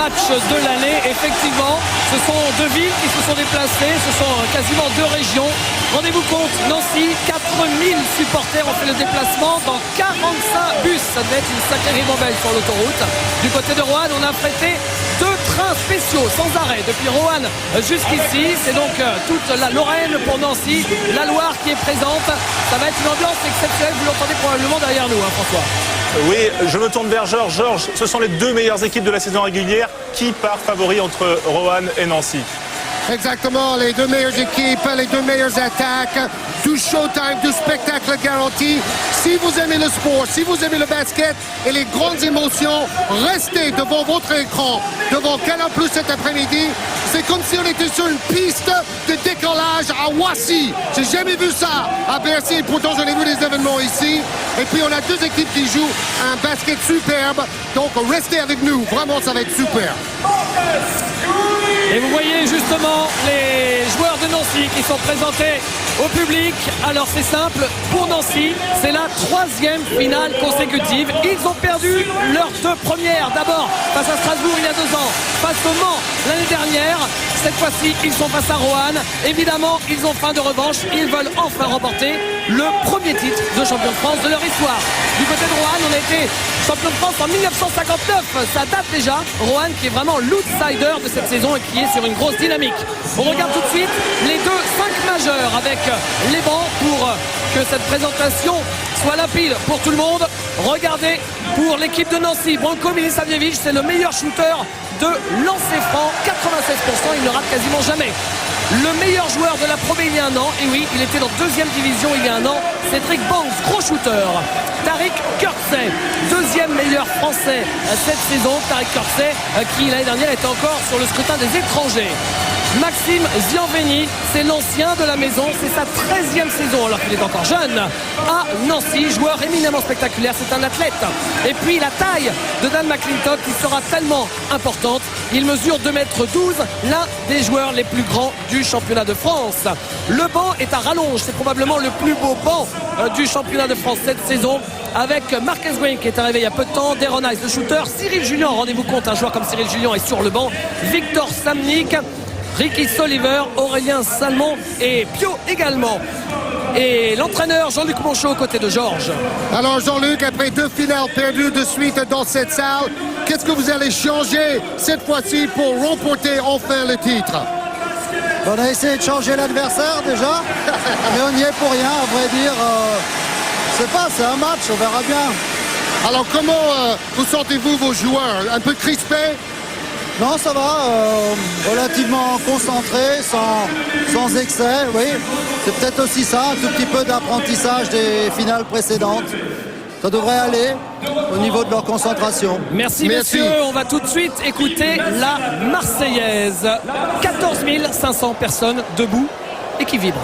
match de l'année. Effectivement, ce sont deux villes qui se sont déplacées, ce sont quasiment deux régions. Rendez-vous compte, Nancy, 4000 supporters ont fait le déplacement dans 45 bus. Ça devait être une sacrée ribambelle sur l'autoroute. Du côté de Roanne, on a prêté deux trains spéciaux sans arrêt depuis Roanne jusqu'ici. C'est donc toute la Lorraine pour Nancy, la Loire qui est présente. Ça va être une ambiance exceptionnelle, vous l'entendez probablement derrière nous, François. Oui, je me tourne vers Georges. Georges, ce sont les deux meilleures équipes de la saison régulière. Qui part favori entre Roanne et Nancy? Exactement, les deux meilleures équipes, les deux meilleures attaques, du showtime, du spectacle garanti. Si vous aimez le sport, si vous aimez le basket et les grandes émotions, restez devant votre écran, devant Canal+ cet après-midi. C'est comme si on était sur une piste de décollage à Roissy. J'ai jamais vu ça à Bercy, pourtant j'en ai vu des événements ici. Et puis on a deux équipes qui jouent un basket superbe, donc restez avec nous, vraiment ça va être super. Et vous voyez justement les joueurs de Nancy qui sont présentés au public. Alors c'est simple, pour Nancy, c'est la troisième finale consécutive. Ils ont perdu leurs deux premières. D'abord face à Strasbourg il y a 2 ans, face au Mans l'année dernière. Cette fois-ci, ils sont face à Roanne. Évidemment, ils ont faim de revanche. Ils veulent enfin remporter le premier titre de champion de France de leur histoire. Du côté de Roanne, on a été champion de France en 1959. Ça date déjà. Roanne qui est vraiment l'outsider de cette saison et qui est sur une grosse dynamique. On regarde tout de suite les 5 majeurs avec les bancs pour que cette présentation soit limpide pour tout le monde. Regardez pour l'équipe de Nancy. Branko Milisavljevic, c'est le meilleur shooter de lancer franc, 96%, il ne rate quasiment jamais. Le meilleur joueur de la Pro B il y a 1 an, et oui, il était dans 2e division il y a 1 an, Cédric Banks, gros shooter. Tariq Kirksey, 2e meilleur français cette saison. Tariq Kirksey qui l'année dernière était encore sur le scrutin des étrangers. Maxime Zianveni, c'est l'ancien de la maison, c'est sa 13e saison alors qu'il est encore jeune à Nancy, joueur éminemment spectaculaire, c'est un athlète. Et puis la taille de Dan McClintock qui sera tellement importante, il mesure 2,12 m, l'un des joueurs les plus grands du championnat de France. Le banc est à rallonge, c'est probablement le plus beau banc du championnat de France cette saison, avec Marques Green qui est arrivé il y a peu de temps, Deron Ice le shooter, Cyril Julien, rendez-vous compte, un joueur comme Cyril Julien est sur le banc, Victor Samnik, Ricky Soliver, Aurélien Salmon et Pio également. Et l'entraîneur Jean-Luc Monchot aux côtés de Georges. Alors Jean-Luc, après 2 finales perdues de suite dans cette salle, qu'est-ce que vous allez changer cette fois-ci pour remporter enfin le titre? On a essayé de changer l'adversaire déjà, mais on n'y est pour rien, à vrai dire. C'est un match, on verra bien. Alors comment vous sentez-vous vos joueurs? Un peu crispés? Non, ça va, relativement concentré, sans excès, oui. C'est peut-être aussi ça, un tout petit peu d'apprentissage des finales précédentes. Ça devrait aller au niveau de leur concentration. Merci messieurs, on va tout de suite écouter la Marseillaise. 14 500 personnes debout et qui vibrent.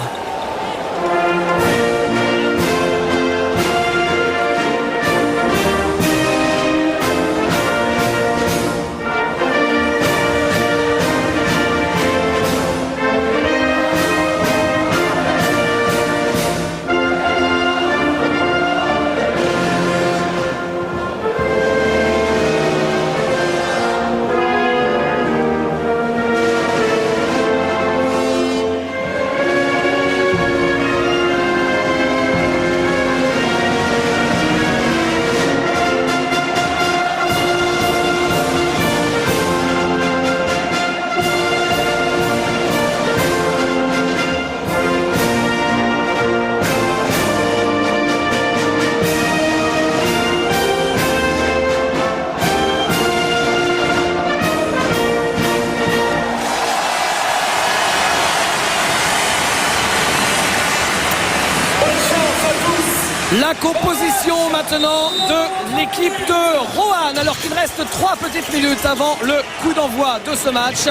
La composition maintenant de l'équipe de Roanne, alors qu'il reste 3 petites minutes avant le coup d'envoi de ce match.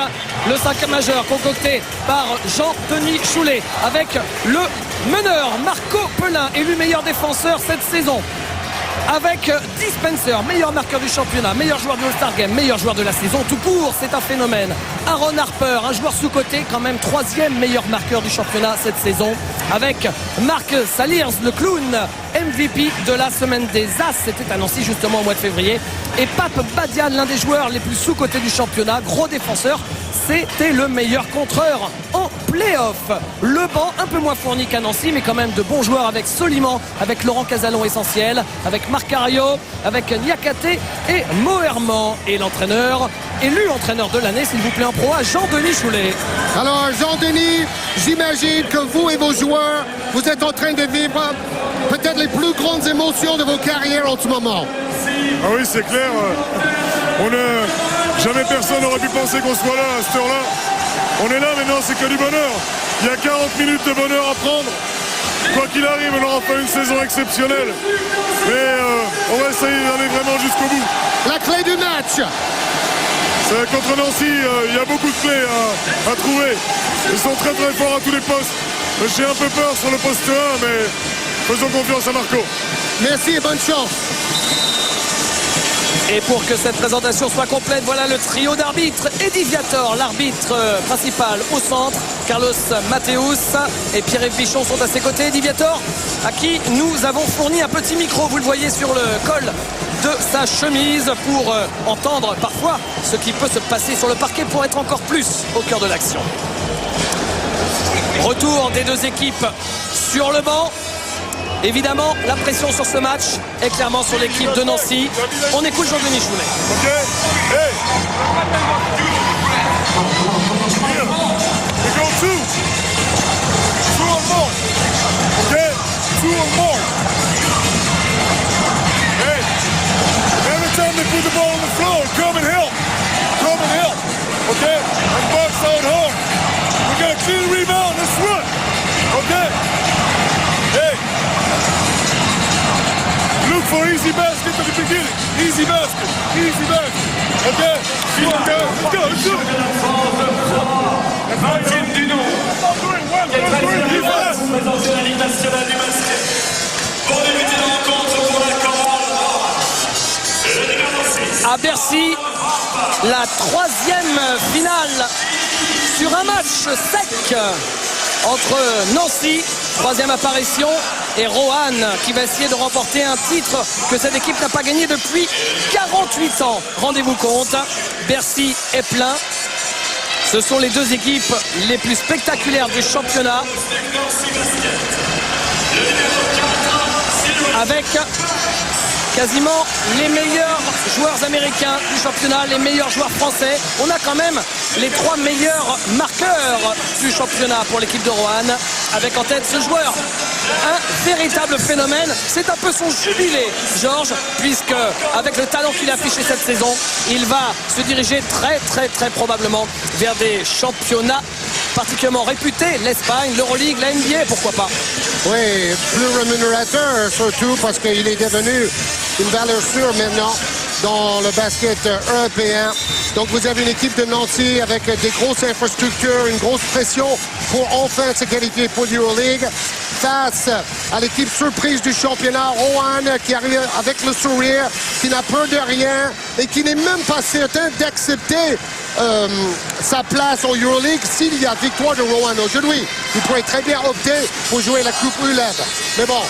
Le 5 majeur concocté par Jean-Denis Choulet avec le meneur Marco Pelin, élu meilleur défenseur cette saison. avec Dispenser, meilleur marqueur du championnat, meilleur joueur de l'All-Star Game, meilleur joueur de la saison tout court, c'est un phénomène. Aaron Harper, un joueur sous-coté, quand même 3e meilleur marqueur du championnat cette saison, avec Marc Saliers, le clown, MVP de la semaine des As, c'était à Nancy justement au mois de février, et Pape Badian, l'un des joueurs les plus sous-cotés du championnat, gros défenseur, c'était le meilleur contreur en play-off. Le banc un peu moins fourni qu'à Nancy, mais quand même de bons joueurs avec Soliman, avec Laurent Casalon essentiel, avec Marc Cario, avec Niakate et Moherman. Et l'entraîneur, élu entraîneur de l'année, s'il vous plaît, en pro A, Jean-Denis Choulet. Alors Jean-Denis, j'imagine que vous et vos joueurs, vous êtes en train de vivre peut-être les plus grandes émotions de vos carrières en ce moment. Ah oui, c'est clair. Jamais personne n'aurait pu penser qu'on soit là à cette heure-là. On est là maintenant, c'est que du bonheur. Il y a 40 minutes de bonheur à prendre. Quoi qu'il arrive, on aura fait une saison exceptionnelle. Mais on va essayer d'aller vraiment jusqu'au bout. La clé du match. Contre Nancy, il y a beaucoup de clés à trouver. Ils sont très très forts à tous les postes. J'ai un peu peur sur le poste 1, mais faisons confiance à Marco. Merci et bonne chance. Et pour que cette présentation soit complète, voilà le trio d'arbitres. Eddie Viator, l'arbitre principal au centre. Carlos Mateus et Pierre-Yves Bichon sont à ses côtés. Eddie Viator, à qui nous avons fourni un petit micro, vous le voyez sur le col de sa chemise, pour entendre parfois ce qui peut se passer sur le parquet, pour être encore plus au cœur de l'action. Retour des deux équipes sur le banc. Évidemment, la pression sur ce match est clairement sur l'équipe de Nancy. On écoute Jean-Denis Choulet. Okay. Hey. We go two or more. Okay? 2 or more. Hey. Every time they put the ball on the floor, come and help. Come and help. Okay? And box out hard. We got a clean rebound. Let's run. Okay? Hey. Look for easy basket at the beginning. Easy basket. Easy basket. Okay? Let's go. Let's go. Let's go. Maxime Dunon, qui est traditionnellement présenté à la Ligue nationale du basket. Pour débuter la rencontre pour la Corale, le numéro 6. À Bercy, la 3e finale sur un match sec entre Nancy, 3e apparition, et Roanne, qui va essayer de remporter un titre que cette équipe n'a pas gagné depuis 48 ans. Rendez-vous compte, Bercy est plein. Ce sont les deux équipes les plus spectaculaires du championnat, avec quasiment les meilleurs joueurs américains du championnat, les meilleurs joueurs français. On a quand même les 3 meilleurs marqueurs du championnat pour l'équipe de Roanne, avec en tête ce joueur. Un véritable phénomène, c'est un peu son jubilé, Georges, puisque avec le talent qu'il a affiché cette saison, il va se diriger très probablement vers des championnats particulièrement réputés, l'Espagne, l'Euroleague, la NBA, pourquoi pas. Oui, plus rémunérateur surtout parce qu'il est devenu une valeur sûre maintenant dans le basket européen. Donc vous avez une équipe de Nancy avec des grosses infrastructures, une grosse pression pour enfin se qualifier pour l'Euroleague, face à l'équipe surprise du championnat, Roanne, qui arrive avec le sourire, qui n'a peur de rien et qui n'est même pas certain d'accepter sa place en Euroleague s'il y a victoire de Roanne aujourd'hui. Il pourrait très bien opter pour jouer la Coupe ULEB. Mais bon,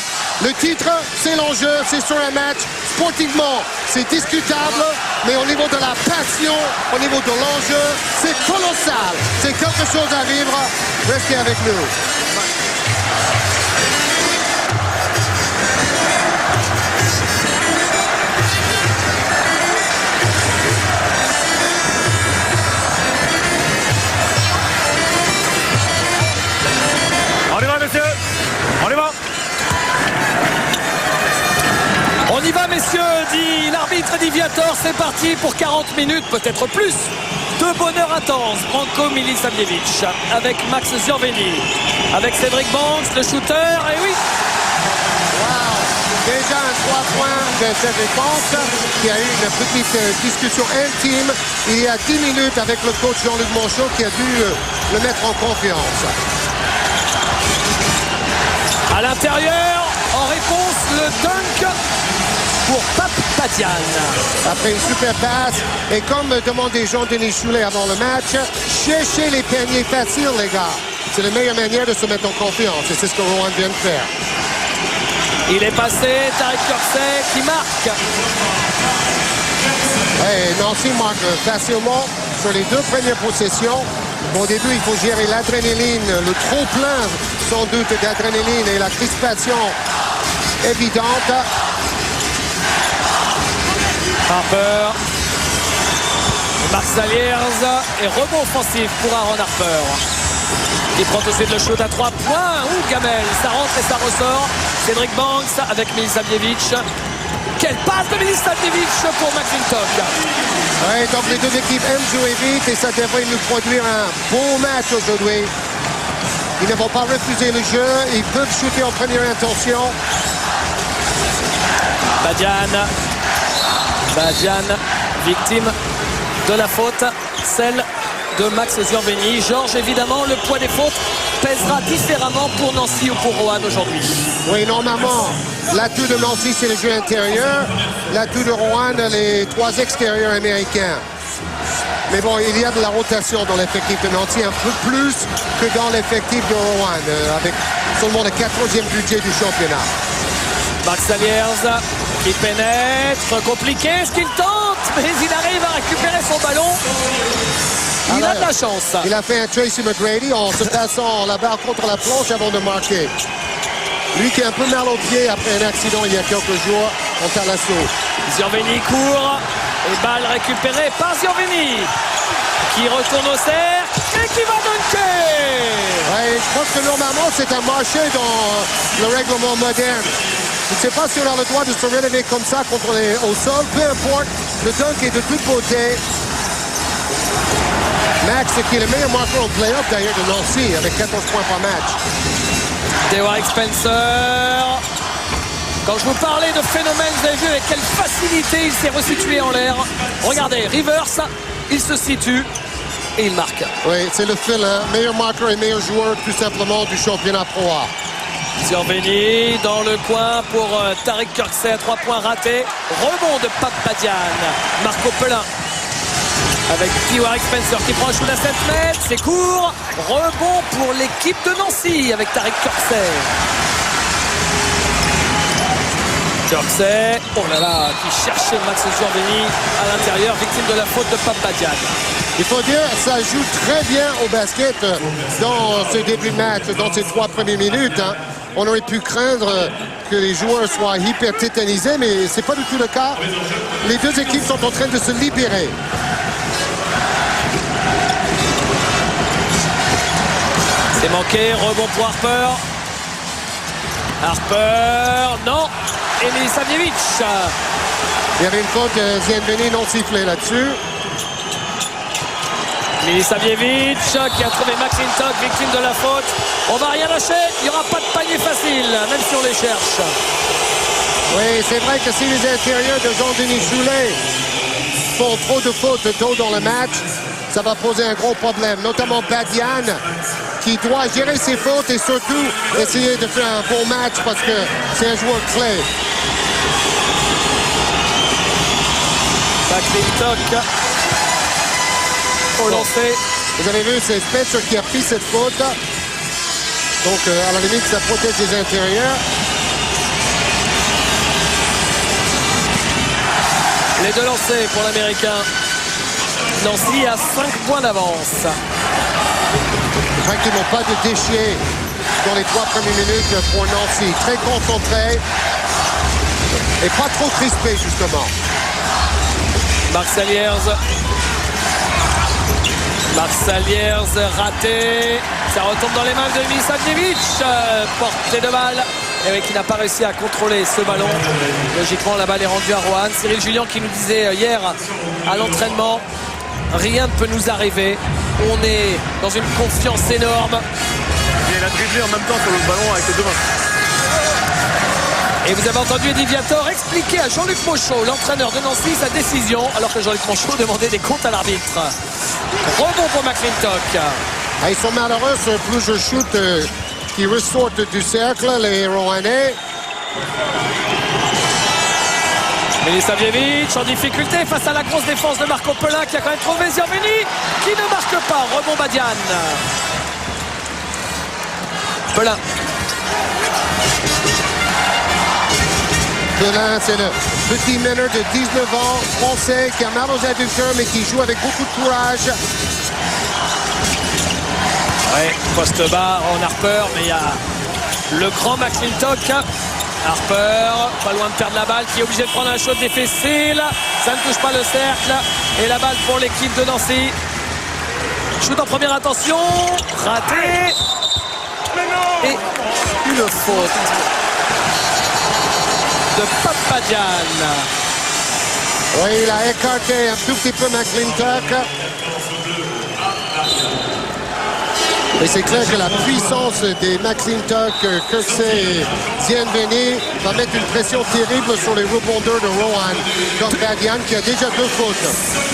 le titre, c'est l'enjeu, c'est sur un match. Sportivement, c'est discutable, mais au niveau de la passion, au niveau de l'enjeu, c'est colossal. C'est quelque chose à vivre. Restez avec nous. On y va, messieurs. On y va. On y va, messieurs, dit l'arbitre Eddie Viator. C'est parti pour 40 minutes, peut-être plus, de bonheur intense. Branko Milisavic avec Max Ziorveni, avec Cédric Banks, le shooter, et oui. Wow. Déjà un 3 points de Cédric Banks qui a eu une petite discussion intime il y a 10 minutes avec le coach Jean-Luc Monchot qui a dû le mettre en confiance. À l'intérieur, en réponse, le dunk pour Pape Badian. Après une super passe. Et comme demandait Jean-Denis Choulet avant le match, cherchez les paniers faciles, les gars. C'est la meilleure manière de se mettre en confiance. Et c'est ce que Rouen vient de faire. Il est passé, Tariq Corset qui marque. Et Nancy marque facilement sur les deux premières possessions. Au début, il faut gérer l'adrénaline, le trop-plein, sans doute, d'adrénaline et la crispation évidente. Harper. Marc Saliers et rebond offensif pour Aaron Harper. Il prend tout de suite le shoot à 3 points. Ouh, Gamel, ça rentre et ça ressort. Cédric Banks avec Milisavljevic. Quelle passe de Milisavljevic pour McClintock. Ouais, donc les deux équipes aiment jouer vite et ça devrait nous produire un bon match aujourd'hui. Ils ne vont pas refuser le jeu. Ils peuvent shooter en première intention. Badian, victime de la faute, celle de Max Ziorveni. Georges, évidemment, le poids des fautes pèsera différemment pour Nancy ou pour Roanne aujourd'hui. Oui, normalement, l'atout de Nancy, c'est le jeu intérieur. L'atout de Roanne, les trois extérieurs américains. Mais bon, il y a de la rotation dans l'effectif de Nancy, un peu plus que dans l'effectif de Roanne, avec seulement le 14e budget du championnat. Marc Saliers qui pénètre, compliqué ce qu'il tente, mais il arrive à récupérer son ballon. Il a de la chance. Il a fait un Tracy McGrady en se passant la barre contre la planche avant de marquer. Lui qui a un peu mal au pied après un accident il y a quelques jours en Talasso. Ziorveni court et balle récupérée par Ziorveni qui retourne au cercle et qui va dunker. Ouais, je pense que normalement c'est un marché dans le règlement moderne. Je ne sais pas si on a le droit de se relever comme ça au sol. Peu importe, le dunk est de toute beauté. Max, qui est le meilleur marqueur en play-off d'ailleurs de Nancy, avec 14 points par match. Dewarrick Spencer. Quand je vous parlais de phénomène, vous avez vu avec quelle facilité il s'est resitué en l'air. Regardez, Rivers, il se situe et il marque. Oui, c'est le félin, meilleur marqueur et meilleur joueur tout simplement du championnat Pro A. Ziorveni dans le coin pour Tariq Kirksey, 3 points ratés. Rebond de Pape Badian. Marco Pelin avec Dewarrick Spencer qui prend un shoot à 7 mètres. C'est court. Rebond pour l'équipe de Nancy avec Tariq Kirksey. Kirksey, oh là là, qui cherchait Max Ziorveni à l'intérieur, victime de la faute de Pape Badian. Il faut dire, ça joue très bien au basket dans ce début de match, dans ces 3 premières minutes. Hein. On aurait pu craindre que les joueurs soient hyper tétanisés, mais ce n'est pas du tout le cas. Les deux équipes sont en train de se libérer. C'est manqué, rebond pour Harper. Harper, non. Et Milisavljevic. Il y avait une faute de Ziorveni non sifflée là-dessus. Milisavljevic qui a trouvé McClintock, victime de la faute. On va rien lâcher, il n'y aura pas de panier facile, même si on les cherche. Oui, c'est vrai que si les intérieurs de Jean-Denis Choulet font trop de fautes tôt dans le match, ça va poser un gros problème, notamment Badian, qui doit gérer ses fautes et surtout essayer de faire un bon match parce que c'est un joueur clé. McClintock au lancer. Vous avez vu, c'est Spencer qui a pris cette faute. Donc, à la limite, ça protège les intérieurs. Les deux lancers pour l'Américain. Nancy a 5 points d'avance. Tranquillement, pas de déchets dans les 3 premières minutes pour Nancy. Très concentré et pas trop crispé, justement. Marc Saliers. Marc Saliers raté. Ça retombe dans les mains de Milisavljevic. Portée de balle. Et qui n'a pas réussi à contrôler ce ballon. Logiquement, la balle est rendue à Roanne. Cyril Julien qui nous disait hier à l'entraînement, rien ne peut nous arriver. On est dans une confiance énorme. Et elle a dribblé en même temps sur le ballon avec les deux mains. Et vous avez entendu Eddie Viator expliquer à Jean-Luc Mochot, l'entraîneur de Nancy, sa décision, alors que Jean-Luc Mochot demandait des comptes à l'arbitre. Rebond pour McClintock. Ils sont malheureux sur plusieurs shoots qui ressortent du cercle, les Roannais. Milisavljevic en difficulté face à la grosse défense de Marco Pelin qui a quand même trouvé Zierveni qui ne marque pas. Rebond Badian. Pelin. Pelin, c'est le petit meneur de 19 ans, français, qui a mal aux adducteurs, mais qui joue avec beaucoup de courage. Ouais, poste bas, on Harper, mais il y a le grand McClintock. Harper, pas loin de perdre la balle, qui est obligé de prendre un shot difficile. Ça ne touche pas le cercle. Et la balle pour l'équipe de Nancy. Shoot en première intention, raté. Et une faute de Papadian. Oui, il a écarté un tout petit peu McClintock. Et c'est clair que la puissance des McClintock, Kirksey et Zierveni va mettre une pression terrible sur les rebondeurs de Rowan, comme Badian qui a déjà 2 fautes.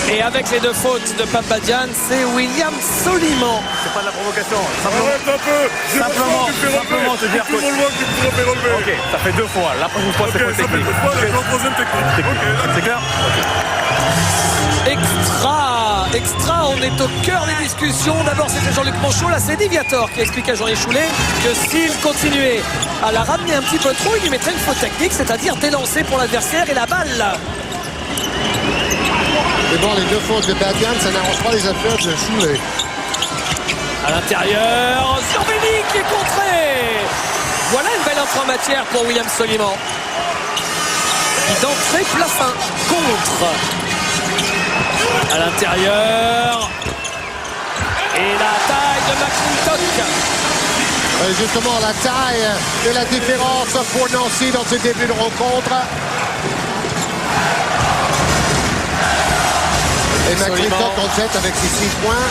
Et avec les 2 fautes de Papadian, c'est William Soliman. C'est pas de la provocation. Arrête un peu. J'ai pas Simplement, le droit de me simplement te dire Tout le monde voit que tu me fais relever. Ok, ça fait 2 fois. La prochaine fois, Ok, c'est pour ça fait technique. 2 fois, la troisième technique. Ok, C'est clair? Extra, on est au cœur des discussions. D'abord, c'était Jean-Luc Monchot. Là, c'est Diviator qui explique à Jean-Yves Choulet que s'il continuait à la ramener un petit peu trop, il lui mettrait une faute technique, c'est-à-dire délancer pour l'adversaire et la balle. Mais bon, les 2 fautes de Badian, ça n'arrange pas les affaires de Choulet. À l'intérieur, Zierveni qui est contré. Voilà une belle entrée en matière pour William Soliman. Qui d'entrée place un contre. À l'intérieur. Et la taille de McClintock. Justement, la taille et la différence pour Nancy dans ce début de rencontre. Et McClintock en tête avec ses 6 points.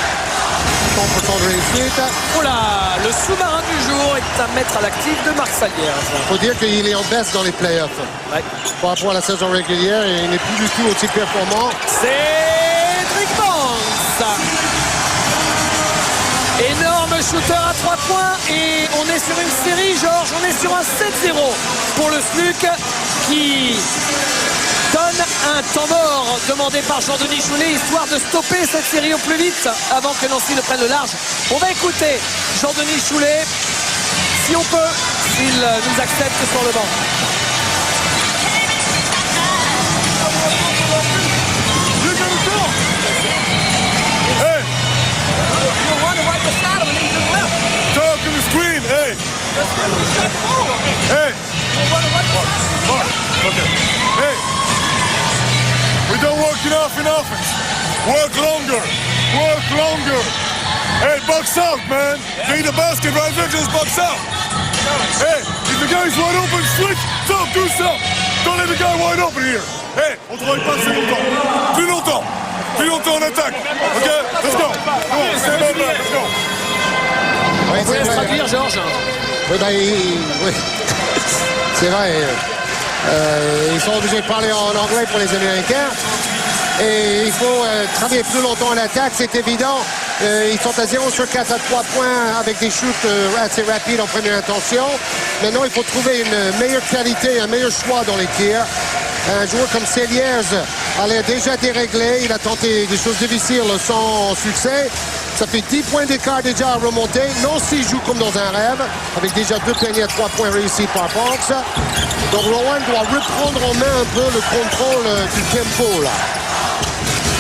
100% de réussite. Oh là, le sous-marin du jour est à mettre à l'actif de Marc Saliers. Il faut dire qu'il est en baisse dans les playoffs. Ouais. Par rapport à la saison régulière, et il n'est plus du tout aussi performant. Cédric Banks. Énorme shooter à 3 points et on est sur une série, Georges, on est sur un 7-0 pour le SLUC qui donne un temps mort demandé par Jean-Denis Choulet histoire de stopper cette série au plus vite avant que Nancy ne prenne le large. On va écouter Jean-Denis Choulet si on peut, s'il nous accepte sur le banc. Hey! Talk to the screen, hey! Hey! Okay. Hey! We don't work enough in offense. Work longer. Work longer. Hey, box out, man. Need a basket right there, just box out. Hey, if the guy's wide open, switch. Stop, do something. Don't let the guy wide open here. Hey, on travaille pas assez longtemps. Plus longtemps. Plus longtemps en attaque. OK? Let's go. Come on, stand up, man. Let's go. Oui, On peut laisse traduire, Georges. Oui, ben, oui. C'est vrai. Ils sont obligés de parler en anglais pour les Américains. Et il faut travailler plus longtemps en attaque, c'est évident. Ils sont à 0 sur 4 à 3 points avec des shoots assez rapides en première intention. Maintenant, il faut trouver une meilleure qualité, un meilleur choix dans les tirs. Un joueur comme Saliers a l'air déjà déréglé. Il a tenté des choses difficiles sans succès. Ça fait 10 points d'écart déjà à remonter. Nancy joue comme dans un rêve, avec déjà 2 paniers à 3 points réussis par Banks. Donc Rowan doit reprendre en main un peu le contrôle du tempo là.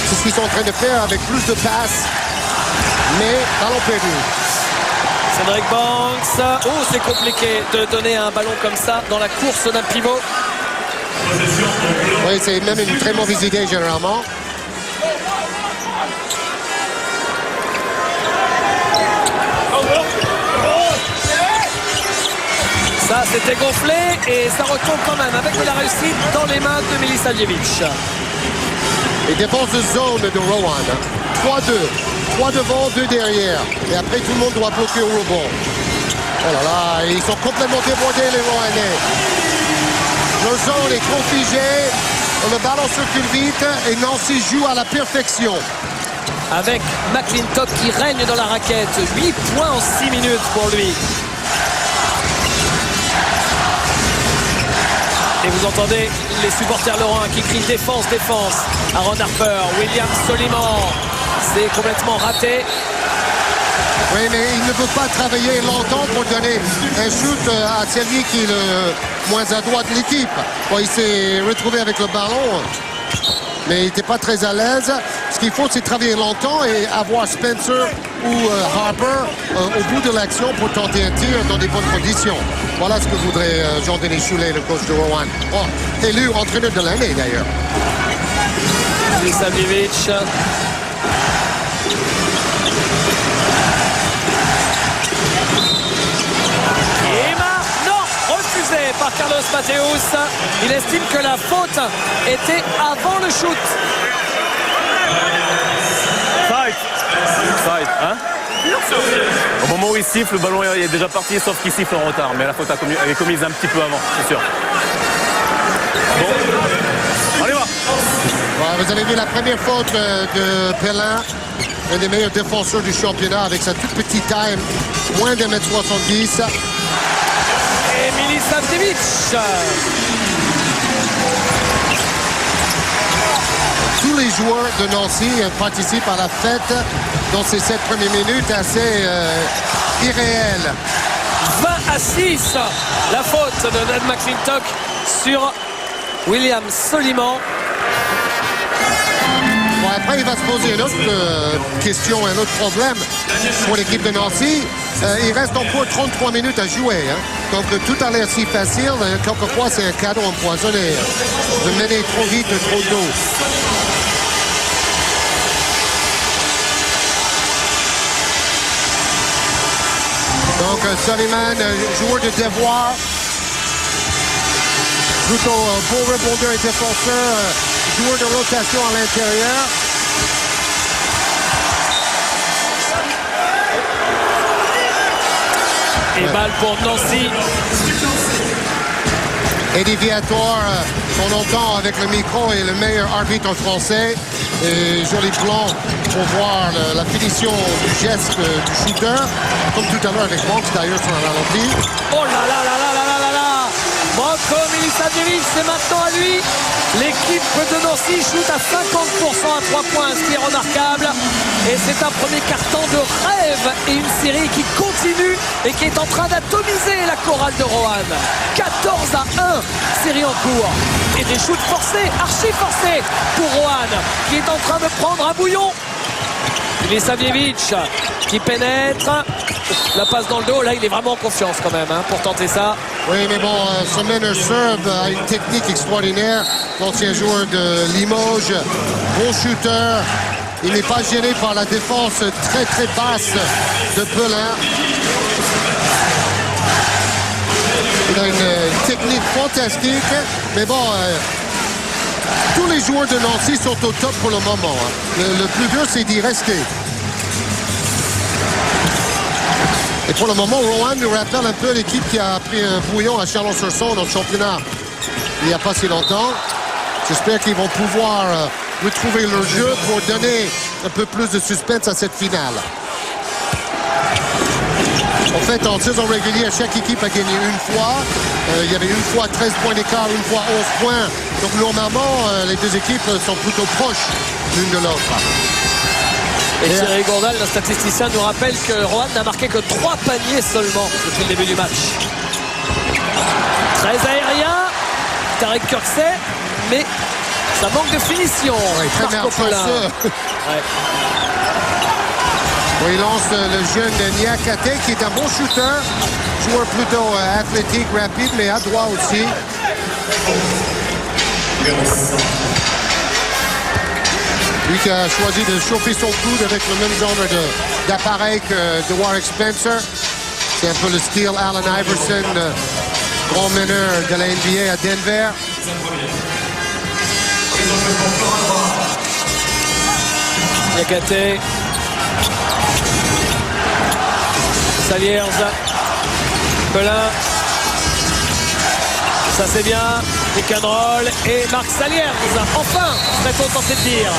C'est ce qu'ils sont en train de faire avec plus de passes, mais ballon perdu. Cédric Banks. Oh, c'est compliqué de donner un ballon comme ça dans la course d'un pivot. Oui, c'est même une très mauvaise idée généralement. Ça, c'était gonflé et ça retombe quand même avec de la réussite dans les mains de Milisavljevic. Et défense de zone de Rowan. 3-2. 3 devant, 2 derrière. Et après, tout le monde doit bloquer au rebond. Oh là là, ils sont complètement débordés, les Rowanais. Leur zone est trop figée. Le ballon circule vite et Nancy joue à la perfection. Avec McClintock qui règne dans la raquette. 8 points en 6 minutes pour lui. Et vous entendez les supporters lorrains qui crient défense, défense. Aaron Harper, William Soliman, c'est complètement raté. Oui, mais il ne peut pas travailler longtemps pour donner un shoot à celui qui est le moins adroit de l'équipe. Bon, il s'est retrouvé avec le ballon, mais il n'était pas très à l'aise. Ce qu'il faut, c'est travailler longtemps et avoir Spencer ou Harper au bout de l'action pour tenter un tir dans des bonnes conditions. Voilà ce que voudrait Jean-Denis Choulet, le coach de Rowan. Oh, élu entraîneur de l'année, d'ailleurs. Milisavljevic. Par Carlos Mateus. Il estime que la faute était avant le shoot. Side, hein? Au moment où il siffle, le ballon est déjà parti, sauf qu'il siffle en retard. Mais la faute elle est commise un petit peu avant, c'est sûr. Bon, allez, va. Ouais, vous avez vu la première faute de Pellin, un des meilleurs défenseurs du championnat avec sa toute petite taille, moins de 1m70. Et Milisavljevic. Tous les joueurs de Nancy participent à la fête dans ces 7 premières minutes assez irréelles. 20-6. La faute de Ned McClintock sur William Soliman. Bon, après, il va se poser une autre question, un autre problème pour l'équipe de Nancy. Il reste encore 33 minutes à jouer. Hein. Donc, tout a l'air si facile. Quelquefois, c'est un cadeau empoisonné. De mener trop vite, trop d'eau. Donc, Soliman, joueur de devoir. Plutôt beau rebondeur et défenseur. Joueur de rotation à l'intérieur. Et balle pour Nancy. Eddie Viator, qu'on entend avec le micro, est le meilleur arbitre français. Et joli plan pour voir la finition du geste du shooter. Comme tout à l'heure avec Monk, d'ailleurs, sur un ralenti. Oh là là là là là là là là. Branko Milisavljevic, c'est maintenant à lui. L'équipe de Nancy shoot à 50% à 3 points, ce qui est remarquable. Et c'est un premier carton de rêve et une série qui continue et qui est en train d'atomiser la chorale de Roanne. 14-1, série en cours. Et des shoots forcés, archi forcés pour Roanne, qui est en train de prendre un bouillon. Milisavljevic qui pénètre. La passe dans le dos, là il est vraiment en confiance quand même pour tenter ça. Oui, mais bon, ce meneur serbe a une technique extraordinaire. L'ancien joueur de Limoges, bon shooter. Il n'est pas gêné par la défense très très basse de Pellin. Il a une technique fantastique, mais bon, tous les joueurs de Nancy sont au top pour le moment. Le plus dur, c'est d'y rester. Et pour le moment, Rowan nous rappelle un peu l'équipe qui a pris un bouillon à Chalon-sur-Saône dans le championnat il n'y a pas si longtemps. J'espère qu'ils vont pouvoir retrouver leur jeu pour donner un peu plus de suspense à cette finale. En fait, en saison régulière, chaque équipe a gagné une fois. Il y avait une fois 13 points d'écart, une fois 11 points. Donc normalement, les deux équipes sont plutôt proches l'une de l'autre. Et Thierry Gourdal, le statisticien, nous rappelle que Roanne n'a marqué que 3 paniers seulement depuis le début du match. Très aérien, Tarek Kirksey, mais ça manque de finition. Oui, très Marco Pellin. Ouais. Bon, il lance le jeune Niakate qui est un bon shooter. Joueur plutôt athlétique, rapide, mais à droit aussi. Lui qui a choisi de chauffer son coude avec le même genre d'appareil que de Warwick Spencer. C'est un peu le style Allen Iverson, grand meneur de la NBA à Denver. Niakate. Saliers. Pellin. Ça c'est bien. Pick and roll. Et Marc Saliers. Enfin, serait-on tenté de dire.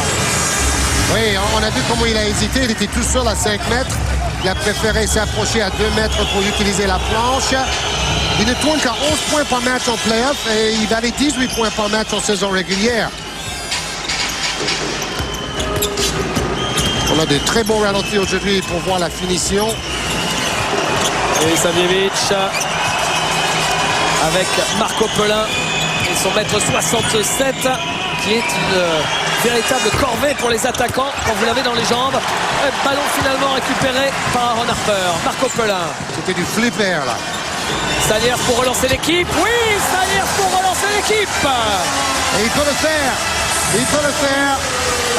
Oui, on a vu comment il a hésité. Il était tout seul à 5 mètres. Il a préféré s'approcher à 2 mètres pour utiliser la planche. Il ne tourne qu'à 11 points par match en playoff et il valait 18 points par match en saison régulière. On a de très bons ralentis aujourd'hui pour voir la finition. Et Savjevic avec Marco Pelin et son mètre 67 qui est une véritable corvée pour les attaquants quand vous l'avez dans les jambes. Ballon finalement récupéré par Aaron Harper. Marco Pelin. C'était du flipper là. Staniers pour relancer l'équipe. Oui, Staniers pour relancer l'équipe. Et il peut le faire. Il peut le faire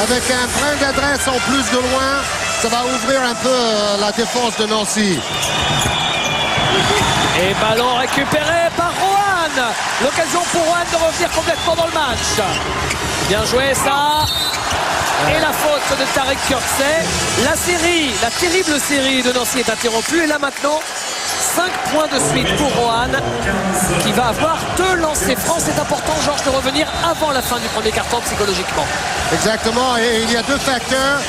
avec un brin d'adresse en plus de loin. Ça va ouvrir un peu la défense de Nancy. Et ballon récupéré par Rohan. L'occasion pour Rohan de revenir complètement dans le match. Bien joué ça. Et la faute de Tarek Kirksey. La série, la terrible série de Nancy est interrompue. Et là maintenant, 5 points de suite pour Rohan qui va avoir 2 lancers francs. C'est important, Georges, de revenir avant la fin du premier quart-temps psychologiquement. Exactement. Et il y a 2 facteurs.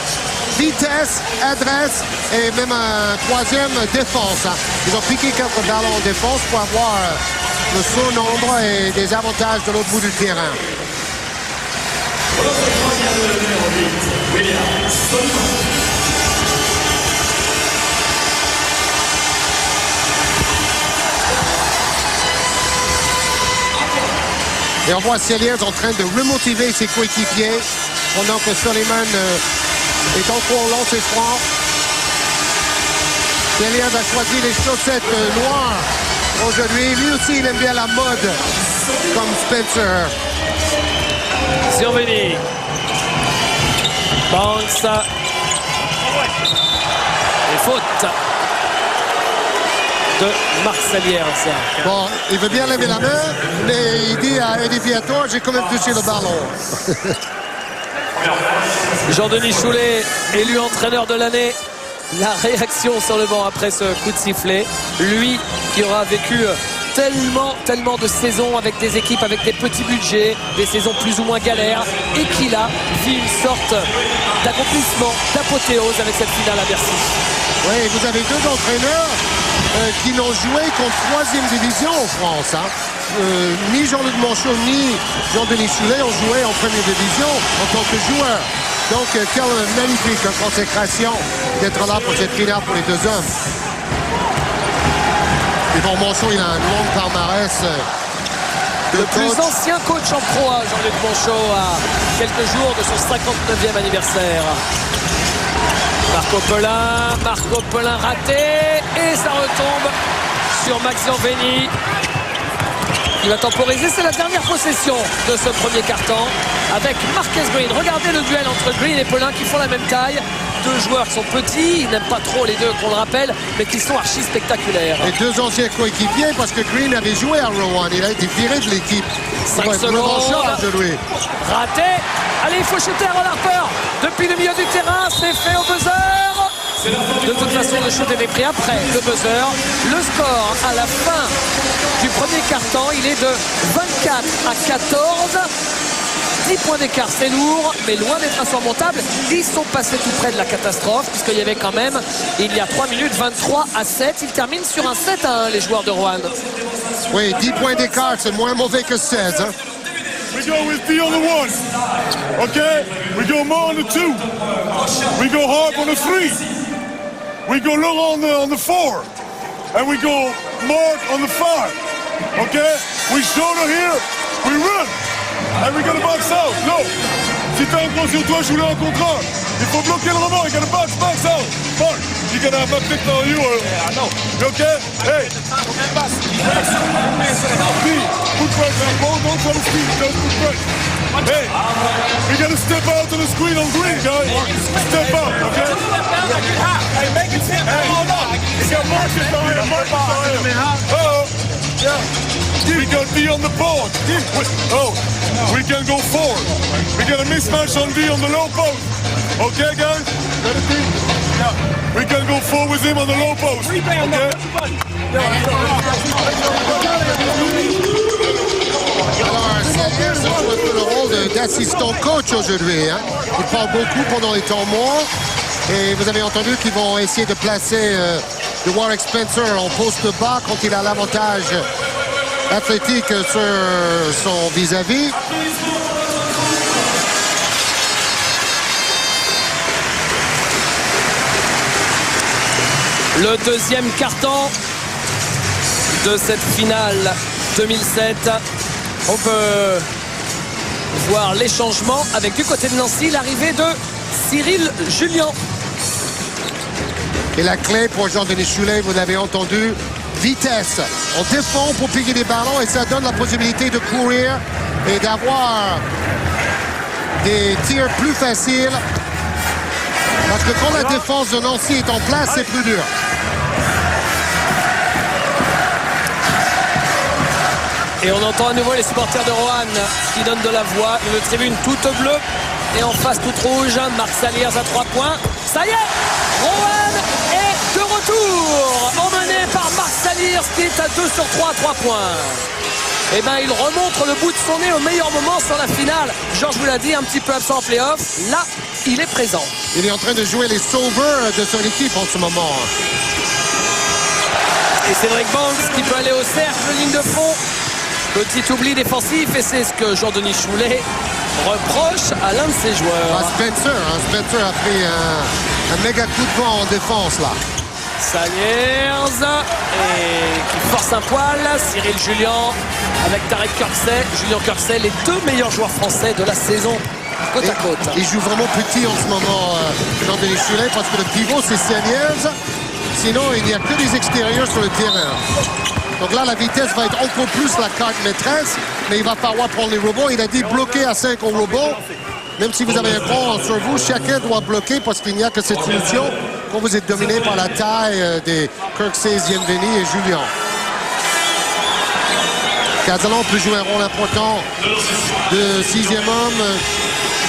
Vitesse, adresse et même un troisième défense. Ils ont piqué quelques ballons en défense pour avoir le surnombre et des avantages de l'autre bout du terrain. Et on voit Selliers en train de remotiver ses coéquipiers pendant que Soliman est encore au lancer franc. Selliers a choisi les chaussettes noires aujourd'hui. Lui aussi, il aime bien la mode comme Spencer. Surveni. Banks. Et faute de Marc Selliers. Bon, il veut bien lever la main, mais il dit à Eddie Viator, j'ai quand même touché le ballon. Jean-Denis Choulet, élu entraîneur de l'année. La réaction sur le banc après ce coup de sifflet. Lui qui aura vécu tellement de saisons avec des équipes avec des petits budgets, des saisons plus ou moins galères, et qui là vit une sorte d'accomplissement, d'apothéose avec cette finale à Bercy. Oui, vous avez 2 entraîneurs qui n'ont joué qu'en 3e division en France. Hein. Ni Jean-Luc Monchot ni Jean-Denis Choulet ont joué en 1re division en tant que joueurs. Donc, quelle magnifique consécration d'être là pour cette finale pour les 2 hommes. Et bon, Monchot, il a un long palmarès. Le plus ancien coach en pro, Jean-Luc Monchot, à quelques jours de son 59e anniversaire. Marco Pelin raté, et ça retombe sur Max Zanveni. Il va temporiser, c'est la dernière possession de ce premier quart-temps avec Marquez Green. Regardez le duel entre Green et Pelin qui font la même taille. 2 joueurs qui sont petits, ils n'aiment pas trop les deux qu'on le rappelle, mais qui sont archi spectaculaires. Et 2 anciens coéquipiers parce que Green avait joué à Rowan, il a été viré de l'équipe. 5 secondes. De lui. Raté. Allez, il faut shooter Aaron Harper. Depuis le milieu du terrain, c'est fait au buzzer. De toute façon, le shoot était pris après le buzzer. Le score à la fin du premier quart-temps, il est de 24 à 14. 10 points d'écart, c'est lourd, mais loin d'être insurmontable. Ils sont passés tout près de la catastrophe, puisqu'il y avait quand même, il y a 3 minutes, 23 à 7. Ils terminent sur un 7 à 1, les joueurs de Rouen. Oui, 10 points d'écart, c'est moins mauvais que 16. Hein? We go with D on the 1. Okay? We go more on the 2. We go hard on the 3. We go low on the 4. And we go Mark on the 5. Okay? We shoulder here. We run. And we gotta box out. No. Si t'as un gros sur toi, je voulais un contre un. Il faut bloquer le rebond. You gotta box out. Mark, you gotta have a pick on you. I know. You okay? Hey. Put pressure on ball. Don't try to speed. Just put pressure. Hey. We gotta step out to the screen on Green, guys. Step out, okay? Hey, make it step out. Hold on. You got Marcus on here. Uh-oh. Yeah. We got D on the board. Oh, we can go forward. We got a mismatch on D on the low post. Okay, guys? Yeah. We can go forward with him on the low post. Okay? Alors, Selliers joue un peu le rôle d'assistant coach aujourd'hui. Hein. Il parle beaucoup pendant les temps morts. Et vous avez entendu qu'ils vont essayer de placer de Warwick Spencer en poste bas quand il a l'avantage athlétique sur son vis-à-vis. Le deuxième carton de cette finale 2007. On peut voir les changements avec du côté de Nancy l'arrivée de Cyril Julien. Et la clé pour Jean-Denis Choulet, vous l'avez entendu, vitesse. On défend pour piquer des ballons et ça donne la possibilité de courir et d'avoir des tirs plus faciles. Parce que quand la défense de Nancy est en place, c'est plus dur. Et on entend à nouveau les supporters de Roanne qui donnent de la voix. Une tribune toute bleue et en face toute rouge. Marc Saliers à 3 points. Ça y est, Roanne est de retour. Emmené par Marc Saliers qui est à 2 sur 3 à 3 points. Et bien il remonte le bout de son nez au meilleur moment sur la finale. Georges vous l'a dit, un petit peu absent en play-off. Là, il est présent. Il est en train de jouer les sauveurs de son équipe en ce moment. Et Cédric Banks qui peut aller au cercle, ligne de fond. Petit oubli défensif et c'est ce que Jean-Denis Choulet reproche à l'un de ses joueurs. Spencer a pris un méga coup de vent en défense là. Saliers et qui force un poil. Cyril Julien avec Tarek Kirksey. Julien Kirksey, les 2 meilleurs joueurs français de la saison côte à côte. Il joue vraiment petit en ce moment, Jean-Denis Choulet, parce que le pivot c'est Saliers. Sinon il n'y a que des extérieurs sur le terrain. Donc là, la vitesse va être encore plus la carte maîtresse, mais il va falloir prendre les rebonds. Il a dit bloquer à 5 au rebond. Même si vous avez un grand sur vous, chacun doit bloquer parce qu'il n'y a que cette solution quand vous êtes dominé par la taille des Kirksey, Zienveni et Julien. Cazalan peut jouer un rôle important de 6e homme.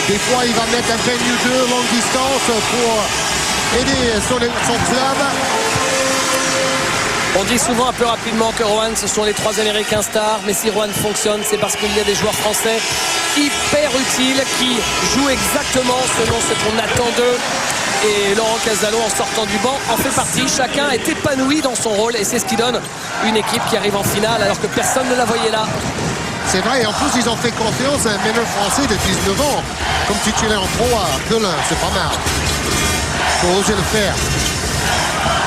Des fois, il va mettre un peigne ou 2 longue distance pour aider son club. On dit souvent un peu rapidement que Roanne, ce sont les 3 Américains stars, mais si Roanne fonctionne, c'est parce qu'il y a des joueurs français hyper utiles qui jouent exactement selon ce qu'on attend d'eux. Et Laurent Casalon, en sortant du banc, en fait partie. Chacun est épanoui dans son rôle et c'est ce qui donne une équipe qui arrive en finale alors que personne ne la voyait là. C'est vrai, et en plus, ils ont fait confiance à un meneur français de 19 ans, comme titulaire en pro à Pelin. C'est pas mal. Faut oser le faire.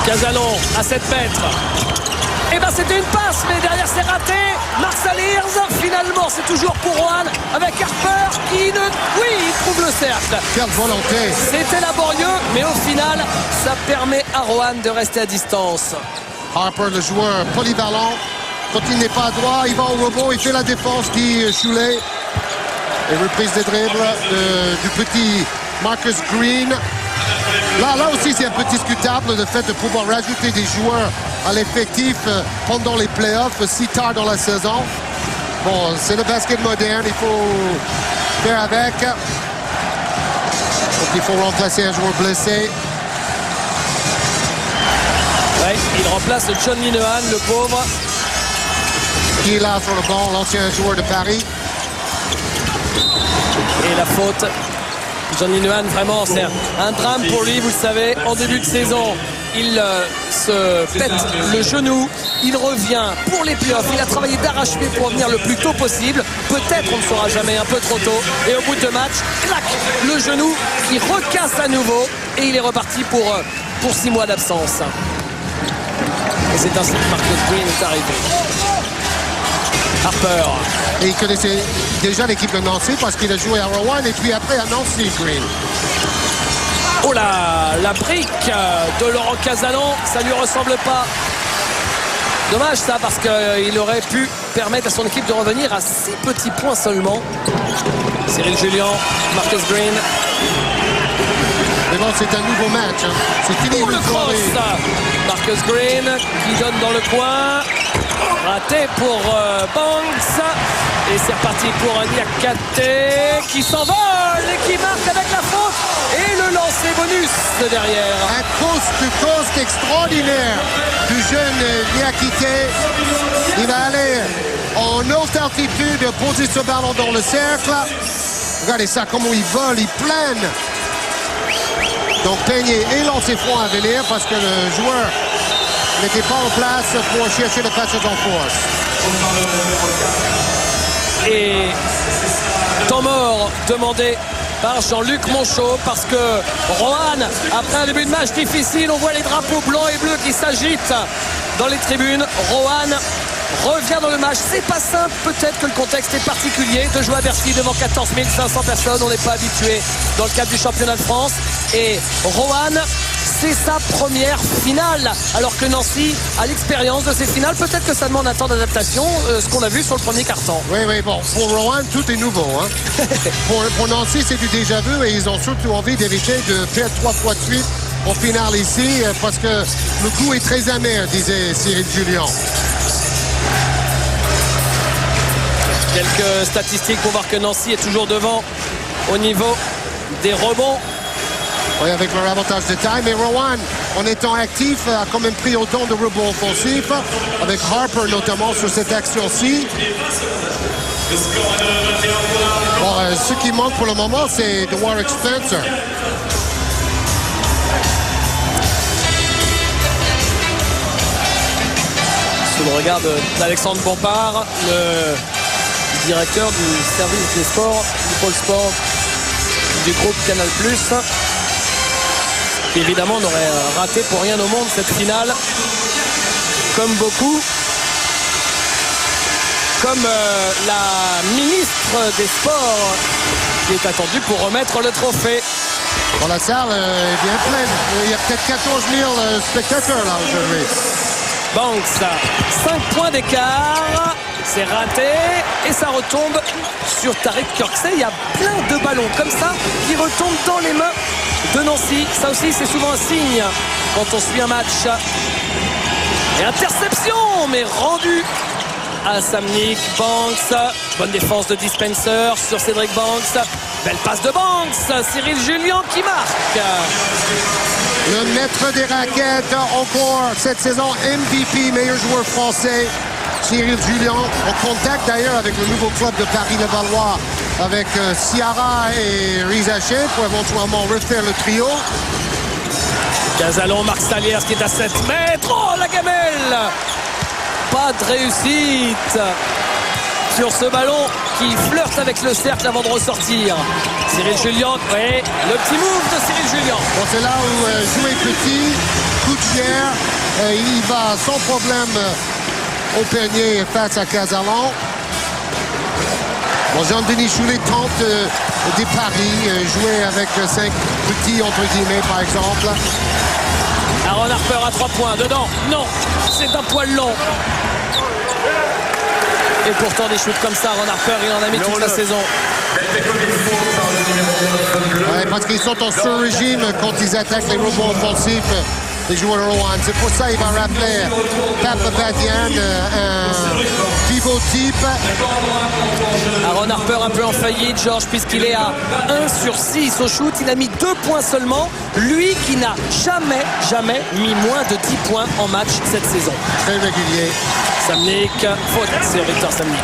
Casalon à 7 mètres. Et ben c'était une passe, mais derrière c'est raté. Marc Saliers, finalement c'est toujours pour Roanne avec Harper qui il trouve le cercle. Quelle volonté. C'était laborieux, mais au final ça permet à Roanne de rester à distance. Harper, le joueur polyvalent, quand il n'est pas droit, il va au rebond, il fait la défense, dit Choulet. Et reprise de dribble du petit Marcus Green. Là aussi, c'est un peu discutable le fait de pouvoir rajouter des joueurs à l'effectif pendant les playoffs si tard dans la saison. Bon, c'est le basket moderne, il faut faire avec. Donc, il faut remplacer un joueur blessé. Ouais, il remplace John Linehan, le pauvre. Qui est là sur le banc, l'ancien joueur de Paris. Et la faute. John Linehan, vraiment, c'est un drame pour lui, vous le savez. En début de saison, il se pète le genou. Il revient pour les playoffs. Il a travaillé d'arrache-pied pour revenir le plus tôt possible. Peut-être, on ne saura jamais, un peu trop tôt. Et au bout de 2 matchs, clac, le genou qui recasse à nouveau. Et il est reparti pour 6 mois d'absence. Et c'est ainsi que Marcus Green est arrivé. Harper. Et il connaissait déjà l'équipe de Nancy parce qu'il a joué à Rowan et puis après à Nancy, Green. Oh là, la brique de Laurent Cazalan, ça lui ressemble pas. Dommage ça parce qu'il aurait pu permettre à son équipe de revenir à 6 petits points seulement. Cyril Julien, Marcus Green. Mais bon, c'est un nouveau match. Hein. C'est fini. Pour le cross, Marcus Green qui donne dans le coin. Raté pour Banks. Et c'est reparti pour Niakate qui s'envole et qui marque avec la faute. Et le lancer bonus de derrière. Un coast-to-coast extraordinaire du jeune Niakate. Il va aller en haute altitude, poser ce ballon dans le cercle. Regardez ça, comment il vole, il plane. Donc Peigné et lancer franc à venir parce que le joueur n'était pas en place pour chercher le passage en force. Et temps mort demandé par Jean-Luc Monchot parce que Roanne, après un début de match difficile, on voit les drapeaux blancs et bleus qui s'agitent dans les tribunes. Roanne revient dans le match. C'est pas simple, peut-être que le contexte est particulier de jouer à Bercy devant 14 500 personnes. On n'est pas habitué dans le cadre du championnat de France. Et Roanne, c'est sa première finale, alors que Nancy a l'expérience de ces finales. Peut-être que ça demande un temps d'adaptation, ce qu'on a vu sur le premier quart-temps. Oui, bon, pour Roanne, tout est nouveau. Hein. pour Nancy, c'est du déjà-vu et ils ont surtout envie d'éviter de perdre 3 fois de suite en finale ici, parce que le goût est très amer, disait Cyril Julien. Quelques statistiques pour voir que Nancy est toujours devant au niveau des rebonds. Oui, avec leur avantage de taille. Mais Rowan, en étant actif, a quand même pris autant de rebonds offensifs, avec Harper notamment sur cette action-ci. Bon, ce qui manque pour le moment, c'est de Warwick Spencer. Sous le regard d'Alexandre Bompard, le directeur du service des sports, du pôle sport du groupe Canal+. Évidemment, on aurait raté pour rien au monde cette finale, comme beaucoup. Comme la ministre des Sports qui est attendue pour remettre le trophée. Bon, la salle est bien pleine. Il y a peut-être 14 000 spectateurs là aujourd'hui. Banks, 5 points d'écart. C'est raté et ça retombe sur Tariq Kirksey. Il y a plein de ballons comme ça qui retombent dans les mains de Nancy. Ça aussi, c'est souvent un signe quand on suit un match. Et interception, mais rendu à Samnik. Banks, bonne défense de Dispenser sur Cédric Banks. Belle passe de Banks, Cyril Julien qui marque. Le maître des raquettes, encore cette saison MVP, meilleur joueur français, Cyril Julien, en contact d'ailleurs avec le nouveau club de Paris-Levallois, avec Ciara et Rizaché pour éventuellement refaire le trio. Gazalon, Marc Saliers qui est à 7 mètres. Oh, la gamelle! Pas de réussite sur ce ballon qui flirte avec le cercle avant de ressortir. Cyril Julien, oui, le petit move de Cyril Julien. Bon, c'est là où jouer petit, coûte cher, il va sans problème au panier face à Gazalon. Bon, Jean-Denis Choulet tente des paris, jouer avec 5 petits entre guillemets par exemple. Aaron Harper à 3 points, dedans, non, c'est un poil long. Et pourtant des shoots comme ça, Aaron Harper, il en a mis toute la saison. Ouais, parce qu'ils sont en sur-régime quand ils attaquent les rebonds offensifs des joueurs de Rowan. C'est pour ça qu'il va rappeler Papa Badian, un pivot type. Aaron Harper un peu en faillite, Georges, puisqu'il est à 1 sur 6 au shoot. Il a mis 2 points seulement. Lui qui n'a jamais mis moins de 10 points en match cette saison. Très régulier. Samnik, faute sur Victor Samnik.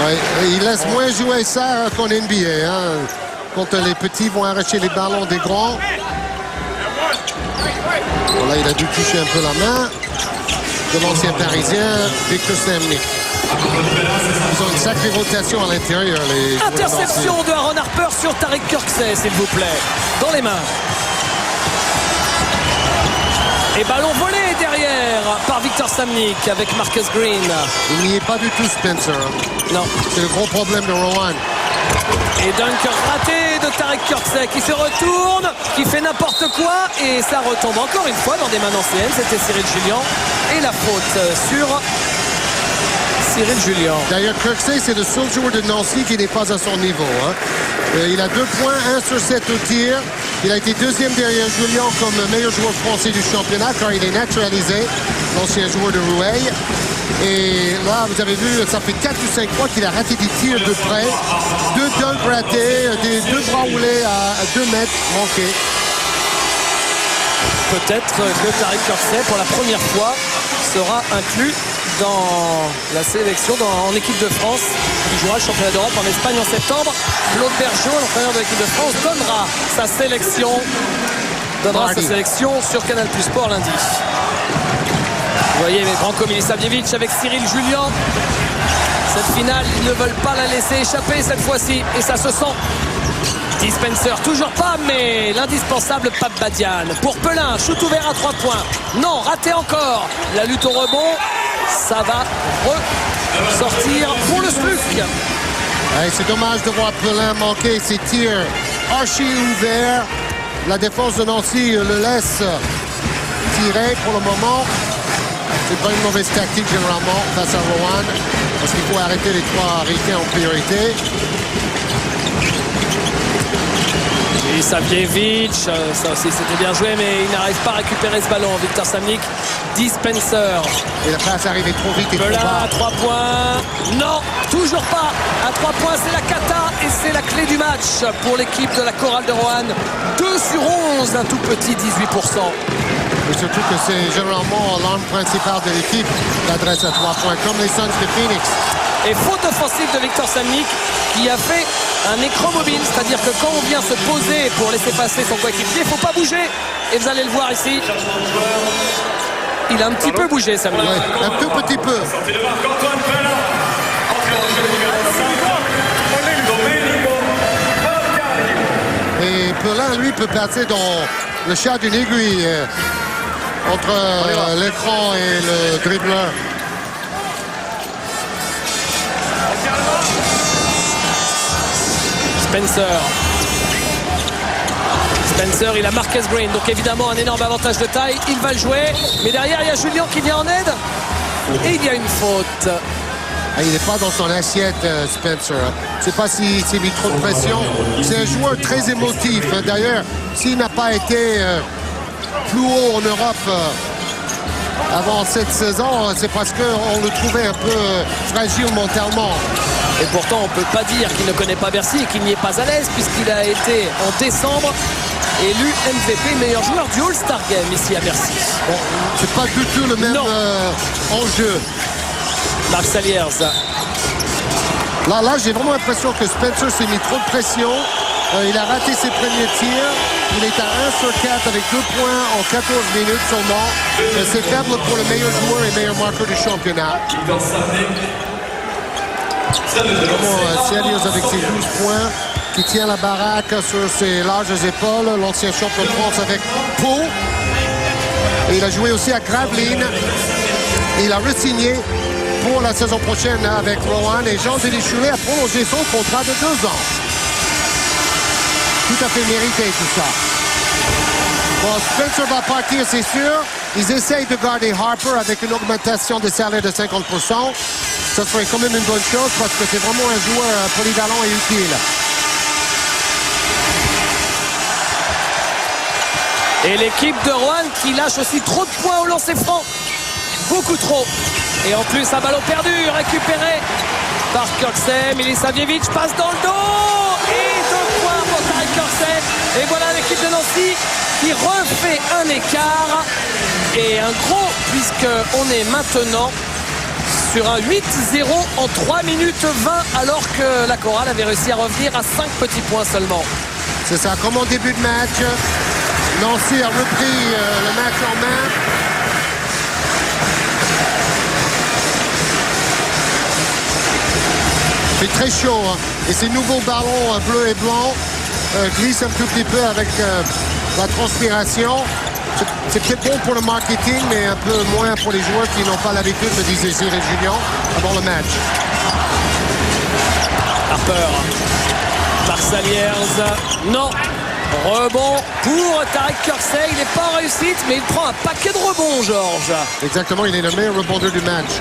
Ouais, il laisse moins jouer ça qu'en NBA. Hein, quand les petits vont arracher les ballons des grands. Bon, là, il a dû toucher un peu la main de l'ancien Parisien, Victor Samnik. Ils ont une sacrée rotation à l'intérieur. Interception de Aaron Harper sur Tariq Kirksey, s'il vous plaît. Dans les mains. Et ballon volé derrière par Victor Samnik avec Marcus Green. Il n'y est pas du tout Spencer. Non. C'est le gros problème de Rowan. Et dunk raté de Tariq Kirksey qui se retourne, qui fait n'importe quoi et ça retombe encore une fois dans des mains anciennes. C'était Cyril Julien et la faute sur Cyril Julien. D'ailleurs, Kirksey, c'est le seul joueur de Nancy qui n'est pas à son niveau. Hein. Il a 2 points, 1 sur 7 au tir. Il a été deuxième derrière Julien comme meilleur joueur français du championnat car il est naturalisé, l'ancien joueur de Rouaille. Et là, vous avez vu, ça fait 4 ou 5 fois qu'il a raté des tirs de près. 2 dunks ratés, 2 bras roulés à 2 mètres manqués. Peut-être que Tariq Kirksey, pour la première fois, sera inclus dans la sélection en équipe de France qui jouera le championnat d'Europe en Espagne en septembre. Claude Bergeau, l'entraîneur de l'équipe de France, donnera sa sélection sur Canal+ Sport lundi. Vous voyez, Branko Milisavljevic avec Cyril Julien. Cette finale, ils ne veulent pas la laisser échapper cette fois-ci. Et ça se sent. Dispenser, toujours pas, mais l'indispensable Pape Badian. Pour Pelin, shoot ouvert à 3 points. Non, raté encore. La lutte au rebond, ça va ressortir pour le SLUC. Ouais, c'est dommage de voir Pelin manquer ses tirs archi ouverts. La défense de Nancy le laisse tirer pour le moment. C'est pas une mauvaise tactique généralement face à Rowan, parce qu'il faut arrêter les 3 ricains en priorité. Milisavljevic, ça aussi c'était bien joué, mais il n'arrive pas à récupérer ce ballon. Victor Samnik, Dispenser. Et la passe arrivait trop vite et trop Pelin bas. à 3 points. Non, toujours pas. À 3 points, c'est la cata et c'est la clé du match pour l'équipe de la Chorale de Roanne. 2 sur 11, un tout petit 18%. Et surtout que c'est généralement l'arme principale de l'équipe, l'adresse à 3 points, comme les Suns de Phoenix. Et faute offensive de Victor Samnik qui a fait un écran mobile, c'est-à-dire que quand on vient se poser pour laisser passer son coéquipier, il ne faut pas bouger. Et vous allez le voir ici. Il a un petit peu bougé, Samnik. Ouais, un tout petit peu. Sortie de marque Antoine Pelin. Entrée en jeu numéro 5. Domenico Valcari. Et Pelin, lui, peut passer dans le chat d'une aiguille entre l'écran et le dribbleur. Spencer, il a Marcus Green, donc évidemment un énorme avantage de taille. Il va le jouer, mais derrière il y a Julien qui vient en aide. Et il y a une faute. Ah, il n'est pas dans son assiette, Spencer. Je ne sais pas s'il s'est mis trop de pression. C'est un joueur très émotif. D'ailleurs, s'il n'a pas été plus haut en Europe avant cette saison, c'est parce qu'on le trouvait un peu fragile mentalement. Et pourtant on ne peut pas dire qu'il ne connaît pas Bercy et qu'il n'y est pas à l'aise, puisqu'il a été en décembre élu MVP, meilleur joueur du All-Star Game ici à Bercy. Bon, c'est pas du tout le même enjeu. Marc Saliers. Là, j'ai vraiment l'impression que Spencer s'est mis trop de pression. Il a raté ses premiers tirs. Il est à 1 sur 4 avec 2 points en 14 minutes seulement. C'est faible pour le meilleur joueur et meilleur marqueur du championnat. Vraiment, Saliers avec ses 12 points, qui tient la baraque sur ses larges épaules. L'ancien champion de France avec Pau. Et il a joué aussi à Gravelines. Il a re-signé pour la saison prochaine avec Rowan. Et Jean-Denis Choulet a prolongé son contrat de 2 ans. Tout à fait mérité tout ça. Bon, Spencer va partir, c'est sûr. Ils essayent de garder Harper avec une augmentation de salaire de 50%. Ça serait quand même une bonne chose parce que c'est vraiment un joueur polyvalent et utile. Et l'équipe de Roanne qui lâche aussi trop de points au lancer franc. Beaucoup trop. Et en plus, un ballon perdu, récupéré par Kirksey. Milisavljevic passe dans le dos. Et 2 points pour Tarek Kirksey. Et voilà l'équipe de Nancy qui refait un écart. Et un gros, puisqu'on est maintenant sur un 8-0 en 3 minutes 20, alors que la Chorale avait réussi à revenir à 5 petits points seulement. C'est ça, comme en début de match. Nancy a repris le match en main. C'est très chaud, hein. Et ces nouveaux ballons bleu et blanc glissent un tout petit peu avec la transpiration. C'est peut-être bon pour le marketing, mais un peu moins pour les joueurs qui n'ont pas l'habitude, me disait Cyril Julien avant le match. Harper. Marc Saliers. Non. Rebond pour Tarek Kirksey. Il n'est pas en réussite, mais il prend un paquet de rebonds, Georges. Exactement, il est le meilleur rebondeur du match.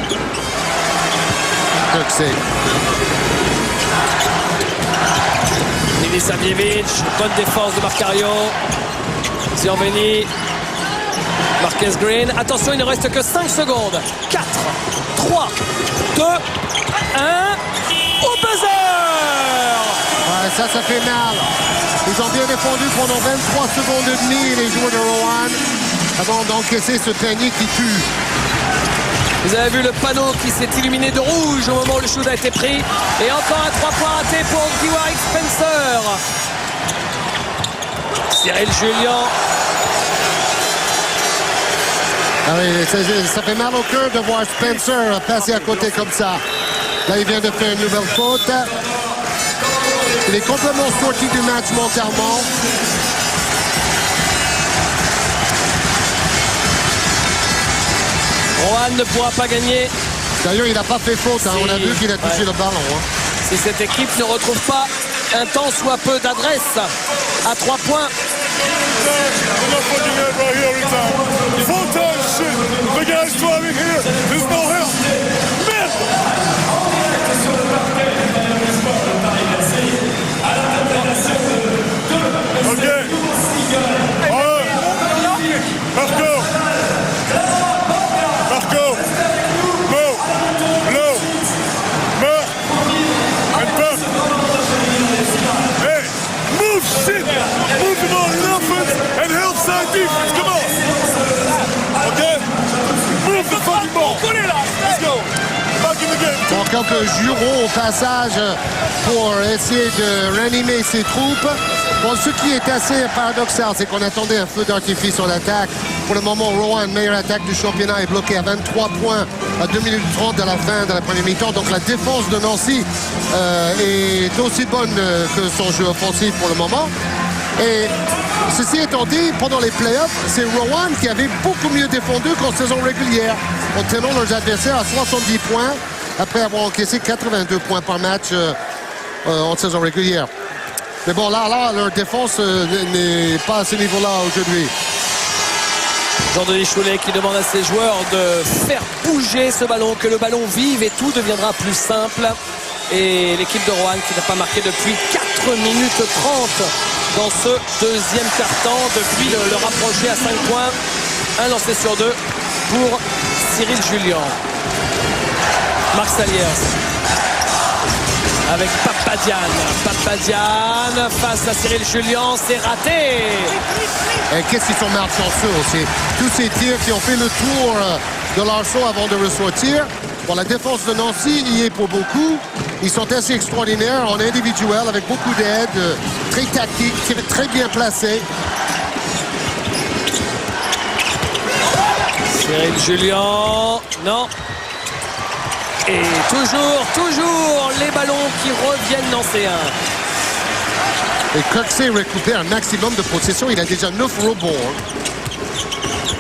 Kirksey. Milisavljevic, bonne défense de Marcario. Zianveni. Marcus Green. Attention, il ne reste que 5 secondes. 4, 3, 2, 1. Au buzzer! Ouais, ça fait mal. Ils ont bien défendu pendant 23 secondes et demie, les joueurs de Rowan, avant d'encaisser ce panier qui tue. Vous avez vu le panneau qui s'est illuminé de rouge au moment où le shoot a été pris. Et encore un 3 points raté pour Dwight Spencer. Cyril Julien. Ah oui, ça fait mal au cœur de voir Spencer passer à côté comme ça. Là, il vient de faire une nouvelle faute. Il est complètement sorti du match mentalement. Rohan ne pourra pas gagner D'ailleurs, il n'a pas fait faute. Hein. On a vu qu'il a touché le ballon. Hein. si cette équipe ne retrouve pas un tant soit peu d'adresse à 3 points. Full time shit. The guy's driving here. There's no help. Man! Okay. All right. Marco. Mo. Low. Mark. And Buck. Hey. Move shit. Move the ball in offense and help side defense. Come on. Okay. Move the fucking ball. Let's go. Back in the game. Bon, quelques jurons au passage pour essayer de ranimer ses troupes. Bon, ce qui est assez paradoxal, c'est qu'on attendait un feu d'artifice sur l'attaque. Pour le moment, Rohan, meilleure attaque du championnat, est bloqué à 23 points à 2 minutes 30 de la fin de la première mi-temps. Donc la défense de Nancy est aussi bonne que son jeu offensif pour le moment. Et ceci étant dit, pendant les playoffs, c'est Rohan qui avait beaucoup mieux défendu qu'en saison régulière, en tenant leurs adversaires à 70 points, après avoir encaissé 82 points par match en saison régulière. Mais bon, là, leur défense n'est pas à ce niveau-là aujourd'hui. Jean-Denis Choulet qui demande à ses joueurs de faire bouger ce ballon, que le ballon vive et tout deviendra plus simple. Et l'équipe de Rohan qui n'a pas marqué depuis 4 minutes 30 dans ce deuxième quart-temps, depuis le rapprocher à 5 points. Un lancé sur 2 pour Cyril Julien. Marc Saliers avec Papadian. Papadian face à Cyril Julien, c'est raté. Et qu'est-ce qu'ils sont malchanceux aussi. Tous ces tirs qui ont fait le tour de l'arceau avant de ressortir. Bon, la défense de Nancy y est pour beaucoup. Ils sont assez extraordinaires en individuel avec beaucoup d'aide, très tactique, très bien placés. Cyril Julien, non. Et toujours les ballons qui reviennent nancéens. Et Kirksey récupère un maximum de possession. Il a déjà 9 rebonds.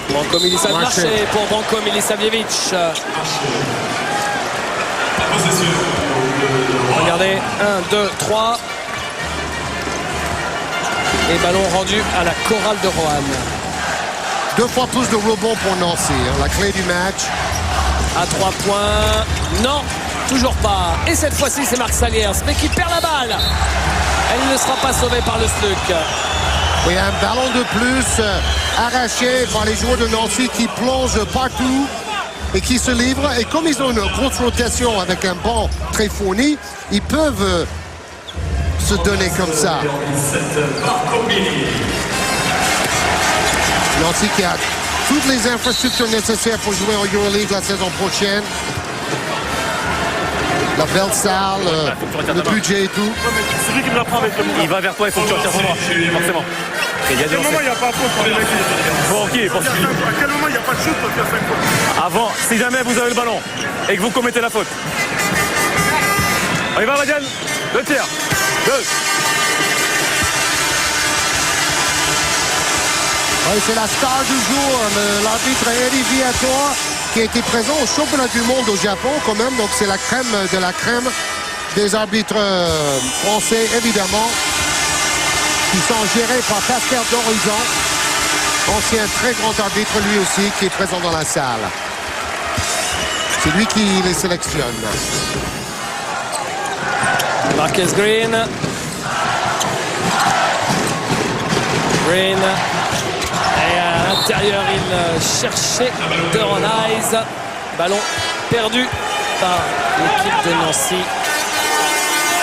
Branko Milisavic marché pour Branko Milisavic. Regardez, 1, 2, 3. Et ballon rendu à la chorale de Rohan. 2 fois plus de rebonds pour Nancy. La clé du match. À 3 points. Non, toujours pas. Et cette fois-ci, c'est Marc Saliers, mais qui perd la balle. Elle ne sera pas sauvée par le Sluc. Oui, un ballon de plus arraché par les joueurs de Nancy qui plongent partout et qui se livrent. Et comme ils ont une grosse rotation avec un banc très fourni, ils peuvent se donner comme ça. Nancy qui a toutes les infrastructures nécessaires pour jouer en Euroleague la saison prochaine. La belle salle, le budget et tout. C'est lui qui me la prend avec le mouvement. Il va vers toi, il faut que tu retires son droit, forcément. Il y a À quel moment il n'y a pas de faute pour les mecs? Bon, ok, pour À quel moment il n'y a pas de shoot parce qu'il y a 5 fautes? avant, si jamais vous avez le ballon et que vous commettez la faute. On y va, Vadian. 2 tiers. 2. Oui, c'est la star du jour, l'arbitre Eddie Viator, qui a été présent au championnat du monde au Japon quand même. Donc c'est la crème de la crème des arbitres français, évidemment, qui sont gérés par Pascal Dorisan, ancien très grand arbitre lui aussi, qui est présent dans la salle. C'est lui qui les sélectionne. Marcus Green. Green. Et à l'intérieur, il cherchait Deron Hayes. Ballon perdu par l'équipe de Nancy.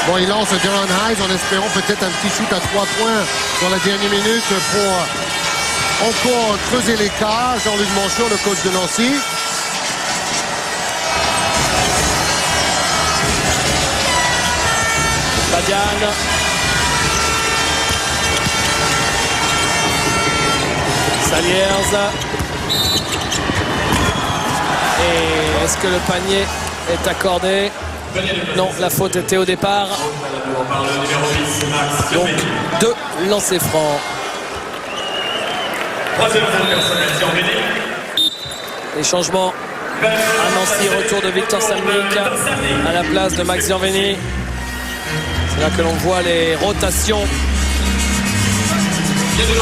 Bon, il lance Deron Hayes en espérant peut-être un petit shoot à 3 points dans la dernière minute pour encore creuser l'écart. Jean-Luc Manchon, le coach de Nancy. Badian. Saliers. Et est-ce que le panier est accordé? Non, la faute était au départ. Donc 2 lancers francs. Les changements à Nancy, retour de Victor Samnik à la place de Max Gianveni. C'est là que l'on voit les rotations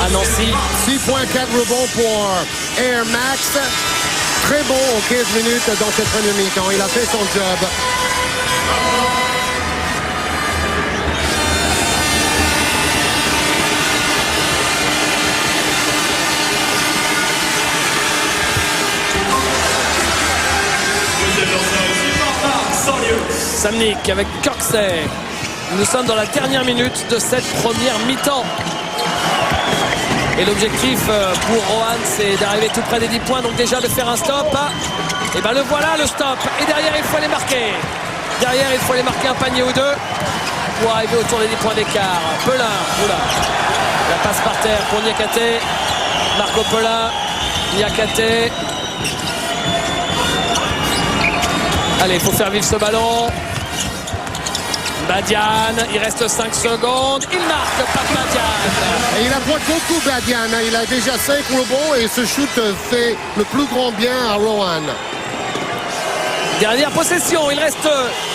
à Nancy. 6,4 rebonds pour Air Max. Très bon aux 15 minutes dans cette première mi-temps. Il a fait son job. Samnik avec Kirksey. Nous sommes dans la dernière minute de cette première mi-temps. Et l'objectif pour Rohan, c'est d'arriver tout près des 10 points. Donc déjà de faire un stop. Et bien le voilà, le stop. Et derrière, il faut aller marquer. Derrière, il faut aller marquer un panier ou deux pour arriver autour des 10 points d'écart. Pelin, oula. La passe par terre pour Niakate. Marco Pelin. Niakate. Allez, il faut faire vivre ce ballon. Badian, il reste 5 secondes. Il marque, pas Badian. Et il apporte beaucoup Badian. Il a déjà 5 rebonds et ce shoot fait le plus grand bien à Rohan. Dernière possession, il reste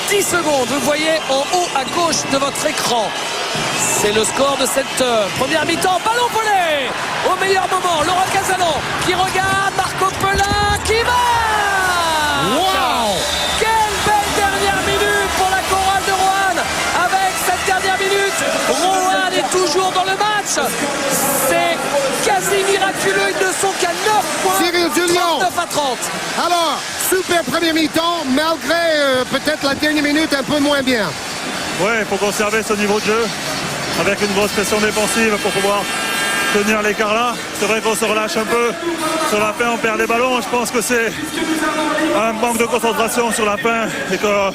10 secondes. Vous le voyez en haut à gauche de votre écran. C'est le score de cette première mi-temps. Ballon volé au meilleur moment. Laurent Casanon qui regarde. Marco Pelin qui va. Wow! Quelle belle dernière minute pour la chorale de Rohan. Avec cette dernière minute, Rohan est toujours dans le match. C'est quasi miraculeux. Ils ne sont qu'à 9 points. Cyril Jullion. 39 à 30. Alors, super première mi-temps, malgré peut-être la dernière minute un peu moins bien. Ouais, il faut conserver ce niveau de jeu avec une grosse pression défensive pour pouvoir tenir l'écart là. C'est vrai qu'on se relâche un peu. Sur la fin, on perd des ballons. Je pense que c'est un manque de concentration sur la fin et que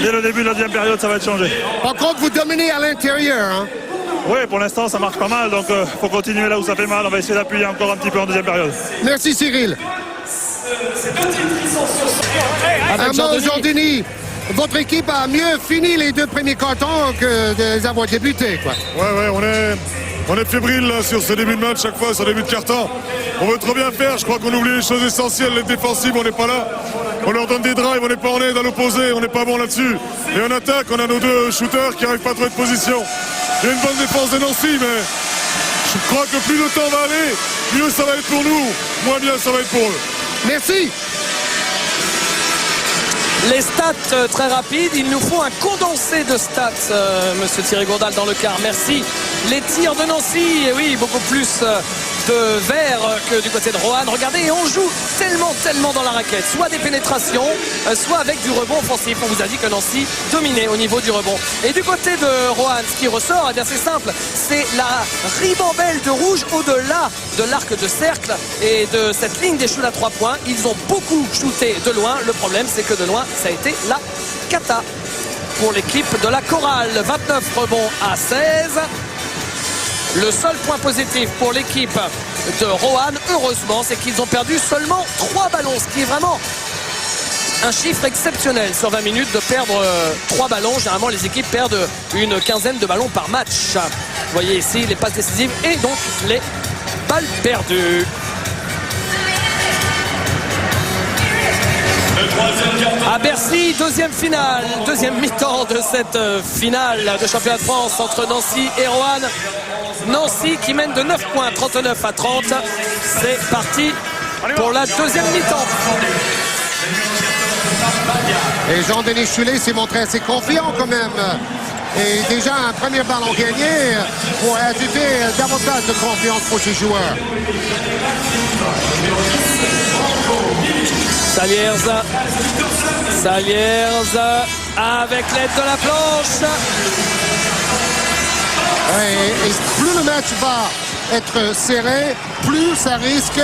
dès le début de la deuxième période, ça va être changé. Par contre, vous dominez à l'intérieur. Hein? Oui, pour l'instant, ça marche pas mal. Donc, il faut continuer là où ça fait mal. On va essayer d'appuyer encore un petit peu en deuxième période. Merci Cyril. Avec Jean-Denis. Jean-Denis, votre équipe a mieux fini les 2 premiers cartons que de les avoir débutés, quoi. Ouais, on est fébrile là, sur ce début de match, chaque fois, sur le début de carton. On veut trop bien faire, je crois qu'on oublie les choses essentielles, les défensives, on n'est pas là. On leur donne des drives, on n'est pas honnête à l'opposé, on n'est pas bon là-dessus. Et en attaque, on a nos 2 shooters qui n'arrivent pas à trouver de position. Il y a une bonne défense de Nancy, mais je crois que plus le temps va aller, mieux ça va être pour nous, moins bien ça va être pour eux. Merci. Les stats très rapides, il nous faut un condensé de stats, monsieur Thierry Gourdal dans le quart. Merci. Les tirs de Nancy, et oui, beaucoup plus de vert que du côté de Rohan. Regardez, et on joue tellement dans la raquette. Soit des pénétrations, soit avec du rebond offensif. On vous a dit que Nancy dominait au niveau du rebond. Et du côté de Rohan, ce qui ressort, eh bien c'est simple, c'est la ribambelle de rouge au-delà de l'arc de cercle et de cette ligne des shoots à 3 points. Ils ont beaucoup shooté de loin. Le problème, c'est que de loin, ça a été la cata pour l'équipe de la chorale. 29 rebonds à 16. Le seul point positif pour l'équipe de Rohan, heureusement, c'est qu'ils ont perdu seulement 3 ballons, ce qui est vraiment un chiffre exceptionnel sur 20 minutes de perdre 3 ballons. Généralement, les équipes perdent une quinzaine de ballons par match. Vous voyez ici les passes décisives et donc les balles perdues. À Bercy, deuxième finale, deuxième mi-temps de cette finale de championnat de France entre Nancy et Rohan. Nancy qui mène de 9 points, 39 à 30. C'est parti pour la deuxième mi-temps. Et Jean-Denis Chulet s'est montré assez confiant quand même. Et déjà un premier ballon gagné pour ajouter davantage de confiance pour ses joueurs. Saliers avec l'aide de la planche. Ouais, et plus le match va être serré, plus ça risque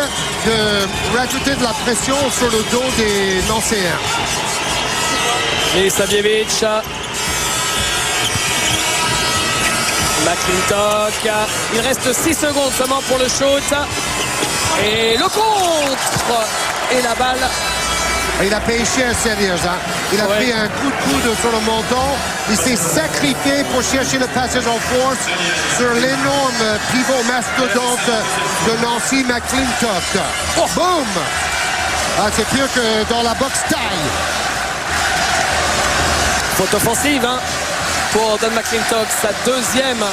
de rajouter de la pression sur le dos des Nancéens. Et Savjevic. McClintock. Il reste 6 secondes seulement pour le shoot. Et le contre. Et la balle. Il a payé cher, sérieux. Hein? Il a pris un coup de coude sur le menton. Il s'est sacrifié pour chercher le passage en force sur l'énorme pivot mastodonte de Nancy, McClintock. Oh. Boum! Ah, c'est pire que dans la boxe taille. Faute offensive hein, pour Don McClintock, sa deuxième.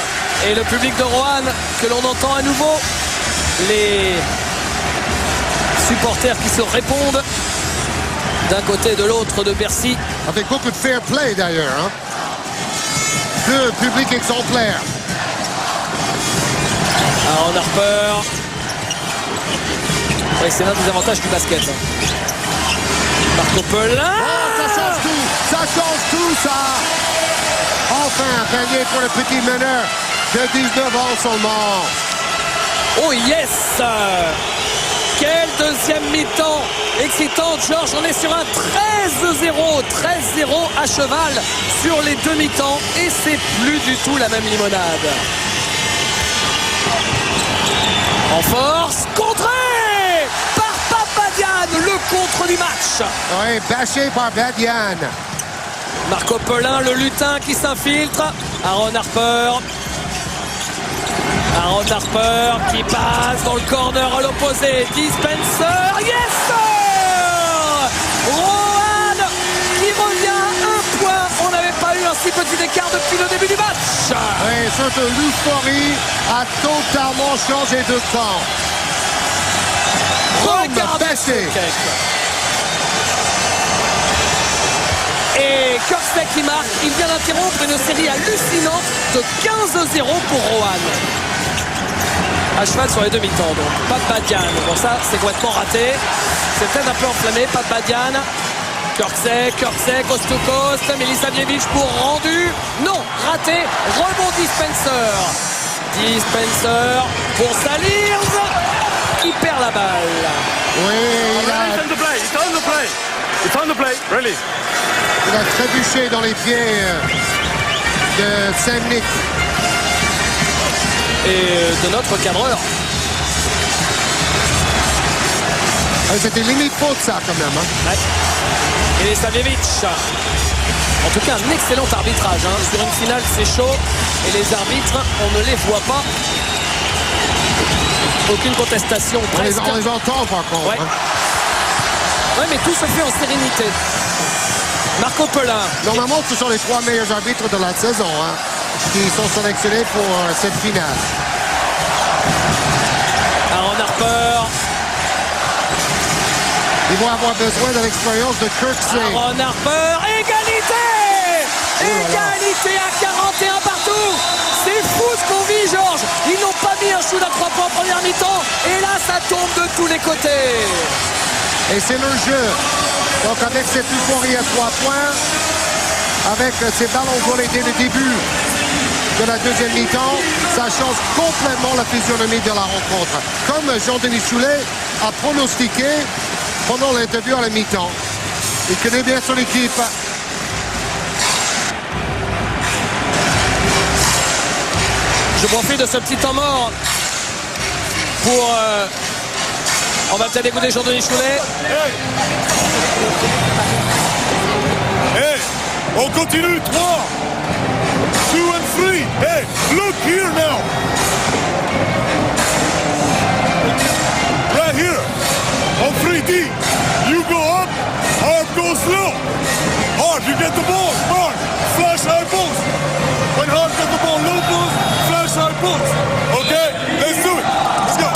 Et le public de Roanne que l'on entend à nouveau. Les supporters qui se répondent d'un côté et de l'autre de Bercy. Avec beaucoup de fair play d'ailleurs. Hein? Le public exemplaire. Aaron Harper. Ouais, c'est l'un des avantages du basket. Marco Pelin. Oh, ça change tout. Ça change tout, ça. Enfin, panier pour le petit meneur de 19 ans seulement. Oh yes! Quel deuxième mi-temps excitante, Georges. On est sur un 13-0. 13-0 à cheval sur les deux mi-temps. Et c'est plus du tout la même limonade. En force, contré par Papadian, le contre du match. Oui, bâché par Badian. Marco Pelin, le lutin qui s'infiltre. Aaron Harper. Aaron Harper qui passe dans le corner à l'opposé. Dispenser, yes sir! Roanne qui revient un point. On n'avait pas eu un si petit écart depuis le début du match. Oui, surtout l'euphorie a totalement changé de camp. Regardez ce kick. Et Kirksey qui marque, il vient d'interrompre une série hallucinante de 15-0 pour Roanne. À cheval sur les deux mi-temps donc. Pat Badian. Bon ça c'est complètement raté. C'est peut-être un peu enflammé. Pat Badian. Kirksey, coast to coast. Milisavievich pour rendu. Non, raté. Rebond Dispenser. Dispenser pour Saliers. Qui perd la balle. Oui, il a trébuché dans les pieds de Saint-Nic. Et de notre cadreur. C'était limite faute ça quand même. Hein. Ouais. Et Savjevic. En tout cas un excellent arbitrage. Hein. Sur une finale c'est chaud. Et les arbitres on ne les voit pas. Aucune contestation presque. On les entend par contre. Ouais. Ouais mais tout se fait en sérénité. Marco Pelin. Normalement ce sont les trois meilleurs arbitres de la saison. Hein, qui sont sélectionnés pour cette finale. Aaron Harper. Ils vont avoir besoin de l'expérience de Kirksey. Aaron Harper. Égalité. Égalité à 41 partout. C'est fou ce qu'on vit, Georges. Ils n'ont pas mis un shoot à 3 points en première mi-temps. Et là, ça tombe de tous les côtés. Et c'est le jeu. Donc avec cette euphorie à 3 points, avec ces ballons volés dès le début de la deuxième mi-temps, ça change complètement la physionomie de la rencontre. Comme Jean-Denis Choulet a pronostiqué pendant l'interview à la mi-temps. Il connaît bien son équipe. Je profite de ce petit temps mort pour... on va peut-être écouter Jean-Denis Choulet. Hey, on continue, 3, 2 and 3. Hey, look here now. Right here, on 3D. You go up, Hard goes low. Hard, you get the ball. Hard, flash high post. When Hard get the ball, low post, flash high post. Okay, let's do it. Let's go.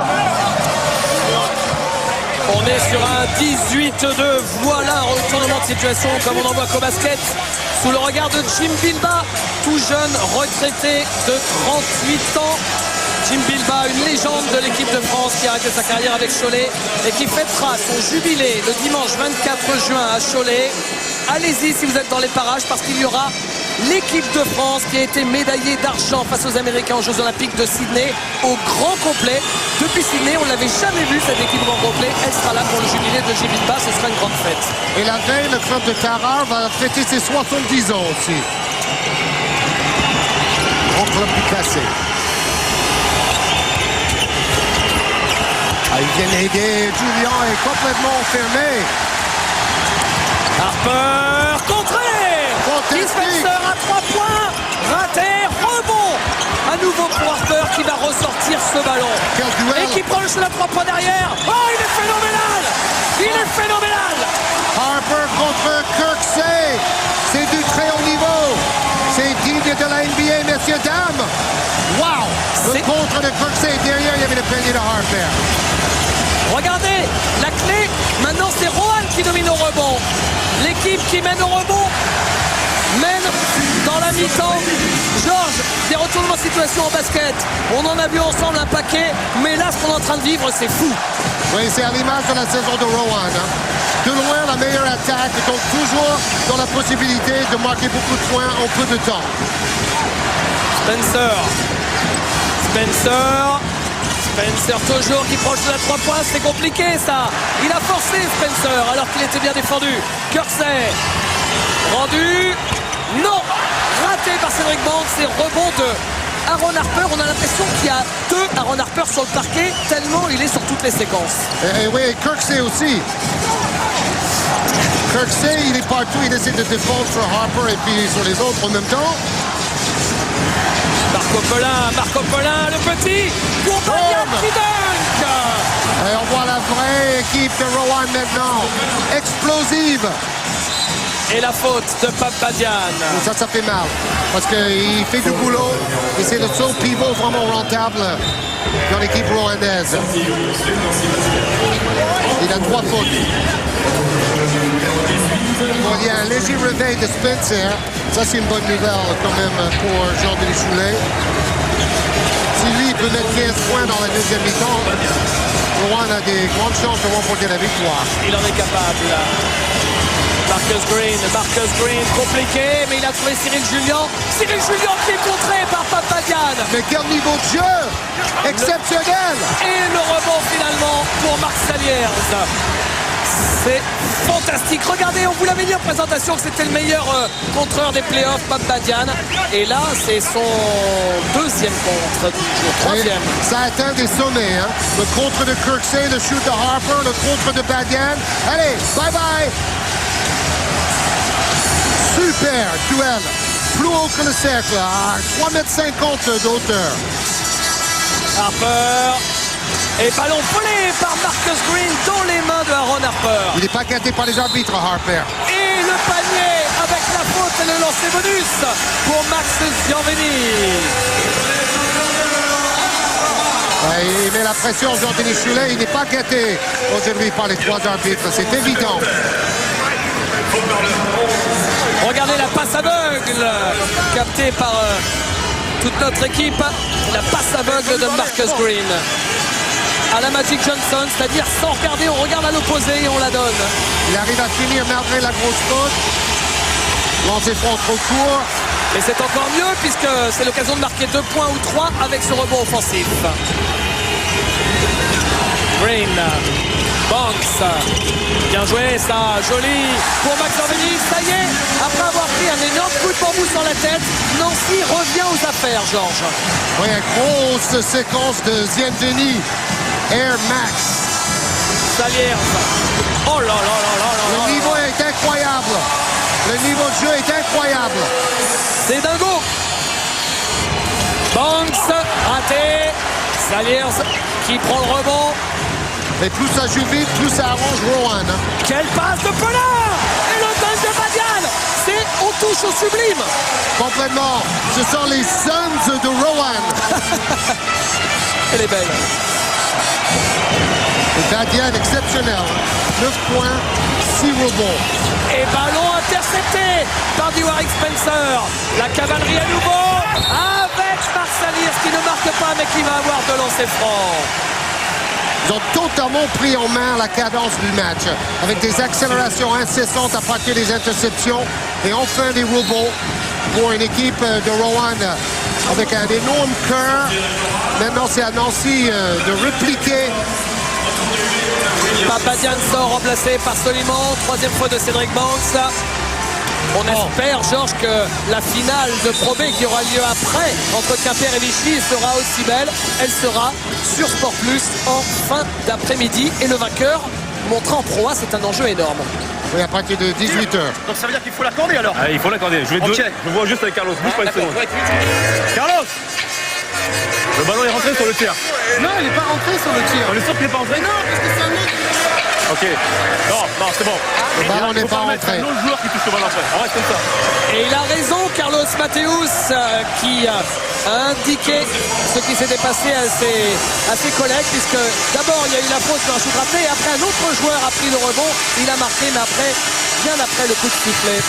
On est sur un 18-2. Voilà un retournement de situation comme on en voit qu'au basket. Sous le regard de Jim Bilba, tout jeune retraité de 38 ans. Jim Bilba, une légende de l'équipe de France qui a arrêté sa carrière avec Cholet et qui fêtera son jubilé le dimanche 24 juin à Cholet. Allez-y si vous êtes dans les parages parce qu'il y aura l'équipe de France qui a été médaillée d'argent face aux Américains aux Jeux Olympiques de Sydney au grand complet. Depuis Sydney, on ne l'avait jamais vu cette équipe au grand complet. Elle sera là pour le jubilé de Jim Bilba, ce sera une grande fête. Et la veille, le club de Tarare va fêter ses 70 ans aussi. Grand club du classé. Ah, il Bien aidé, Julien est complètement fermé. Harper, contré. Keith Spencer à 3 points. Raté, rebond. À nouveau pour Harper qui va ressortir ce ballon. Quel duel. Et qui prend le shoot à 3 points derrière. Oh, il est phénoménal. Il est phénoménal. Harper contre Kirksey. C'est du très haut niveau. C'est digne de la NBA, messieurs, dames. Wow! Le contre de Kirksey. Derrière, il y avait le panier de Harper. Regardez, la clé, maintenant c'est Rohan qui domine au rebond. L'équipe qui mène au rebond mène dans la mi-temps. Georges, des retournements de situation en basket. On en a vu ensemble un paquet, mais là, ce qu'on est en train de vivre, c'est fou. Oui, c'est à l'image de la saison de Rohan. Hein. De loin, la meilleure attaque, donc toujours dans la possibilité de marquer beaucoup de points en peu de temps. Spencer toujours qui prend le shoot à 3 points, c'est compliqué ça. Il a forcé Spencer alors qu'il était bien défendu. Kirksey, rendu, non, raté par Cédric Banks, c'est rebond de Aaron Harper. On a l'impression qu'il y a 2 Aaron Harper sur le parquet tellement il est sur toutes les séquences. Et oui, Kirksey aussi. Kirksey, il est partout, il essaie de défendre sur Harper et puis sur les autres en même temps. Marco Polin, le petit, pour Badian qui dunk. Et on voit la vraie équipe de Rohan maintenant. Explosive. Et la faute de Pape Badian. Et ça fait mal. Parce qu'il fait du boulot. Et c'est le seul pivot vraiment rentable dans l'équipe rwandaise. Il a 3 fautes. Bon, il y a un léger réveil de Spencer. Ça, c'est une bonne nouvelle quand même pour Jean-Denis Choulet. Si lui, il peut mettre 15 points dans la deuxième mi-temps, Rohan a des grandes chances de remporter la victoire. Il en est capable. Marcus Green, compliqué, mais il a trouvé Cyril Julien. Cyril Julien qui est contré par Pape Badian. Mais quel niveau de jeu exceptionnel. Et le rebond finalement pour Marc Saliers. C'est fantastique. Regardez, on vous l'avait dit en présentation que c'était le meilleur contreur des playoffs, Pape Badian. Et là, c'est son 2e contre du jour. 3e. Ça atteint des sommets. Hein. Le contre de Kirksey, le shoot de Harper, le contre de Badian. Allez, bye bye. Super duel. Plus haut que le cercle. À 3,50 m d'auteur. Harper. Et ballon volé par Marcus Green dans les mains de Aaron Harper. Il n'est pas gâté par les arbitres, Harper. Et le panier avec la faute et le lancer bonus pour Max Gianveni. Il met la pression, Jean-Denis Choulet. Il n'est pas gâté aujourd'hui par les 3 arbitres. C'est évident. Regardez la passe aveugle captée par toute notre équipe. La passe aveugle de Marcus Green à la Magic Johnson, c'est-à-dire sans regarder, on regarde à l'opposé et on la donne. Il arrive à finir malgré la grosse faute. Lancer franc trop court. Et c'est encore mieux puisque c'est l'occasion de marquer 2 points ou 3 avec ce rebond offensif. Green, Banks, bien joué ça, joli pour Max Gianveni. Ça y est, après avoir pris un énorme coup de bambou sur la tête, Nancy revient aux affaires, Georges. Oui, une grosse séquence de Gianveni. Air Max. Saliers. Oh là là là là là. Le niveau est incroyable. Le niveau de jeu est incroyable. C'est dingo. Banks, raté. Saliers qui prend le rebond. Et plus ça joue vite, plus ça arrange Rohan. Quelle passe de Polin. Et le dunk de Badian. C'est on touche au sublime. Complètement. Ce sont les Suns de Rohan. Elle est belle. Et Badian exceptionnel. 9 points, 6 rebonds. Et ballon intercepté par Warwick Spencer. La cavalerie à nouveau avec Marc Saliers qui ne marque pas mais qui va avoir de lancer franc. Ils ont totalement pris en main la cadence du match avec des accélérations incessantes à partir des interceptions et enfin des rebonds pour une équipe de Rohan avec un énorme cœur. Maintenant, c'est à Nancy de répliquer. Pape Badian sort remplacé par Soliman. 3e fois de Cédric Banks. On espère, Georges, que la finale de Pro B qui aura lieu après entre Quimper et Vichy sera aussi belle. Elle sera sur Sport Plus en fin d'après-midi. Et le vainqueur montrera en Pro A, c'est un enjeu énorme. Oui, à partir de 18h. Donc ça veut dire qu'il faut l'accorder alors. Ah, il faut l'accorder. Je vois juste avec Carlos. Bouge pas une seconde. Carlos! Le ballon est rentré sur le tir. Non, il n'est pas rentré sur le tir. On est sûr qu'il n'est pas rentré? Non, parce que c'est un autre. Ok. Non, c'est bon. Le ballon n'est pas rentré. C'est un autre joueur qui touche le ballon après. On reste comme ça. Et il a raison, Carlos Mateus, qui a indiqué ce qui s'était passé à ses collègues, puisque d'abord il y a eu la faute sur un shoot raté, et après un autre joueur a pris le rebond, il a marqué, mais après, bien après le coup de sifflet.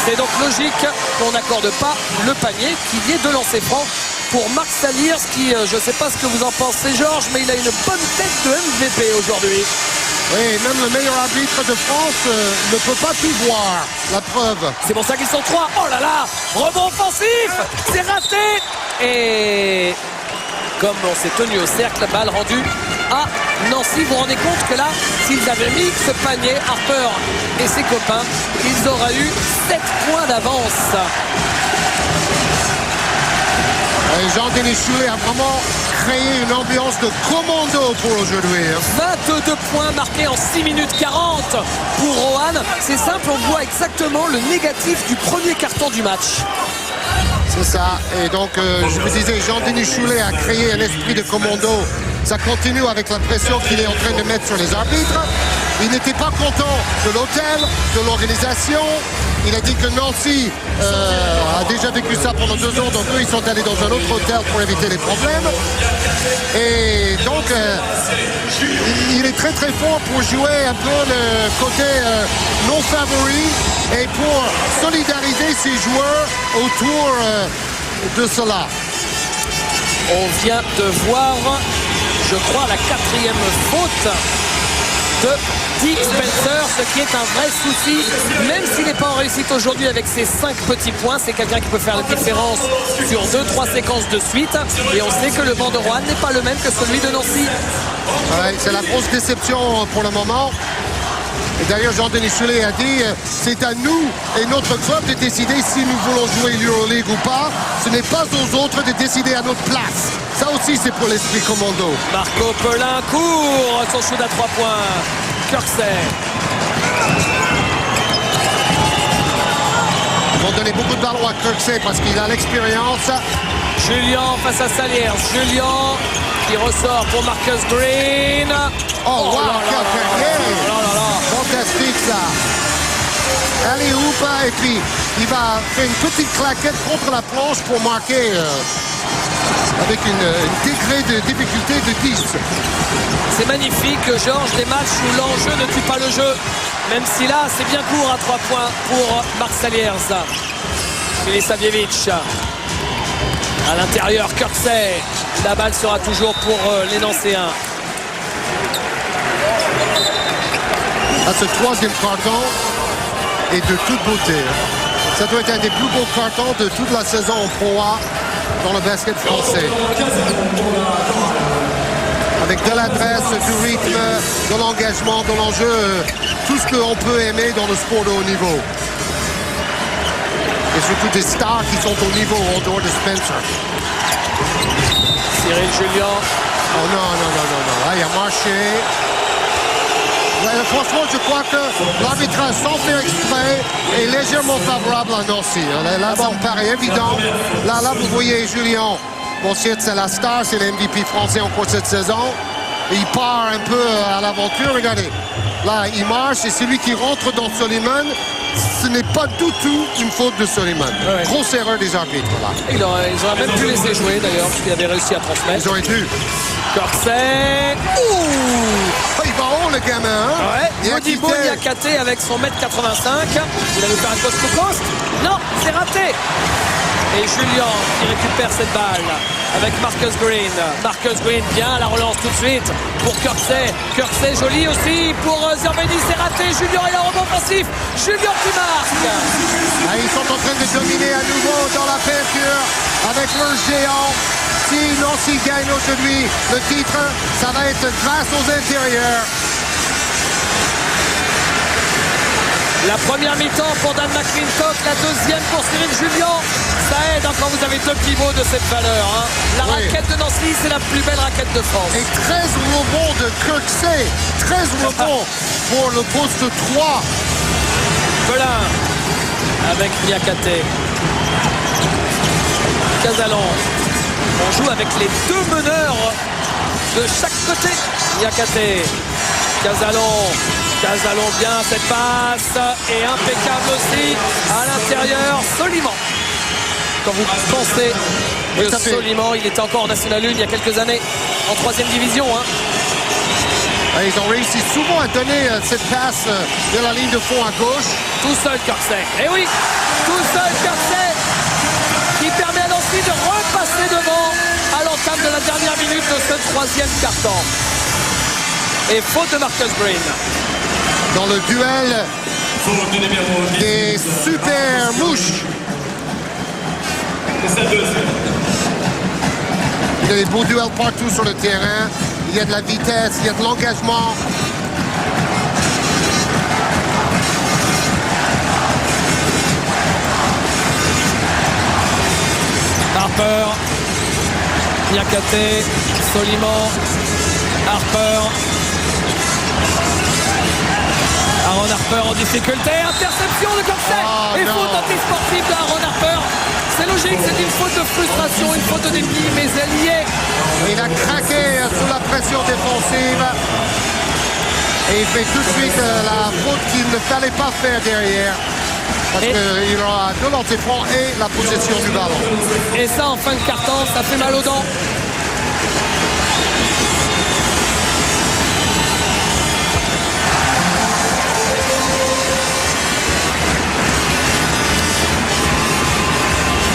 C'est donc logique qu'on n'accorde pas le panier, qu'il y ait deux lancers francs pour Marc Saliers, qui, je ne sais pas ce que vous en pensez, Georges, mais il a une bonne tête de MVP aujourd'hui. Oui, même le meilleur arbitre de France ne peut pas tout voir. La preuve. C'est pour ça qu'ils sont trois. Oh là là, rebond offensif, c'est raté. Et comme on s'est tenu au cercle, balle rendue à Nancy. Vous vous rendez compte que là, s'ils avaient mis ce panier, Harper et ses copains, ils auraient eu 7 points d'avance. Et Jean-Denis Choulet a vraiment créé une ambiance de commando pour aujourd'hui. 22 points marqués en 6 minutes 40 pour Rohan. C'est simple, on voit exactement le négatif du premier carton du match. C'est ça. Et donc, je vous disais, Jean-Denis Choulet a créé un esprit de commando. Ça continue avec la pression qu'il est en train de mettre sur les arbitres. Il n'était pas content de l'hôtel, de l'organisation. Il a dit que Nancy a déjà vécu ça pendant 2 ans. Donc, eux, ils sont allés dans un autre hôtel pour éviter les problèmes. Et donc, il est très très fort pour jouer un peu le côté non favori et pour solidariser ses joueurs autour de cela. On vient de voir, je crois, la 4e faute de Dick Spencer, ce qui est un vrai souci, même s'il n'est pas en réussite aujourd'hui avec ses 5 petits points. C'est quelqu'un qui peut faire la différence sur 2-3 séquences de suite, et on sait que le banc de Rohan n'est pas le même que celui de Nancy. Ouais, c'est la grosse déception pour le moment. Et d'ailleurs, Jean-Denis Choulet a dit c'est à nous et notre club de décider si nous voulons jouer l'Euroleague ou pas. Ce n'est pas aux autres de décider à notre place. Ça aussi, c'est pour l'esprit commando. Marco Pelin court son shoot à 3 points. Kirksey. Ils vont donner beaucoup de ballons à Kirksey parce qu'il a l'expérience. Julien face à Saliers. Julien qui ressort pour Marcus Green. Oh, wow, quel panier! Fantastique, ça. Allez, Houpa, et puis il va faire une petite claquette contre la planche pour marquer avec une degré de difficulté de 10. C'est magnifique, Georges, des matchs où l'enjeu ne tue pas le jeu. Même si là, c'est bien court à 3 points pour Marc Saliers. Milisavljevic. À l'intérieur, Kirksey. La balle sera toujours pour les Nancéens. À ce 3e carton est de toute beauté. Ça doit être un des plus beaux cartons de toute la saison en Pro A dans le basket français. Avec de l'adresse, du rythme, de l'engagement, de l'enjeu, tout ce qu'on peut aimer dans le sport de haut niveau. Et surtout des stars qui sont au niveau en dehors de Spencer. Cyril Julien. Oh non. Là, il a marché. Ouais, franchement, je crois que l'arbitrage, sans faire exprès, est légèrement favorable à Nancy. Là, ça me paraît évident. Là, vous voyez Julien. Bon, c'est la star, c'est le MVP français encore cette saison. Et il part un peu à l'aventure. Regardez. Là, il marche et celui qui rentre dans Soliman, ce n'est pas du tout une faute de Soliman. Ouais. Grosse erreur des arbitres, là. Ils auraient même pu laisser jouer, d'ailleurs, puisqu'il avait réussi à transmettre. Ils auraient dû. Kirksey. Ouh! Il va haut, le gamin, hein? Ouais. Modibo Niakate avec son 1m85. Il allait faire un coast-to-coast. Non, c'est raté. Et Julien qui récupère cette balle avec Marcus Green. Marcus Green, bien la relance tout de suite pour Kirksey. Kirksey joli aussi pour Zerveni, c'est raté. Julien et la rebond offensif. Julien qui marque. Ah, ils sont en train de dominer à nouveau dans la peinture avec leur géant. Si Nancy gagne aujourd'hui le titre, ça va être grâce aux intérieurs. La première mi-temps pour Dan McClintock, la deuxième pour Cyril Julien. Ça aide quand vous avez deux pivots de cette valeur. Hein. La raquette de Nancy, c'est la plus belle raquette de France. Et 13 rebonds de Kirksey. 13 rebonds pour le poste 3. Pelin avec Niakate. Casalon. On joue avec les deux meneurs de chaque côté. Niakate. Casalon bien cette passe et impeccable aussi à l'intérieur. Soliman. Quand vous pensez que Soliman, il était encore en National 1 il y a quelques années en 3e division. Hein. Ils ont réussi souvent à donner cette passe de la ligne de fond à gauche. Tout seul Kirksey. Et oui, tout seul Kirksey qui permet à Nancy de repasser devant à l'entame de la dernière minute de ce 3e quart-temps. Et faute de Marcus Green. Dans le duel des super mouches. Il y a des beaux duels partout sur le terrain. Il y a de la vitesse, il y a de l'engagement. Harper, Niakate, Soliman, Harper. Aaron Harper en difficulté, interception de Kirksey et faute antisportive de Aaron Harper. C'est logique, c'est une faute de frustration, une faute de dépit, mais elle y est. Il a craqué sous la pression défensive. Et il fait tout de suite la faute qu'il ne fallait pas faire derrière. Parce qu'il aura de lancer franc et la possession du ballon. Et ça, en fin de quart-temps, ça fait mal aux dents.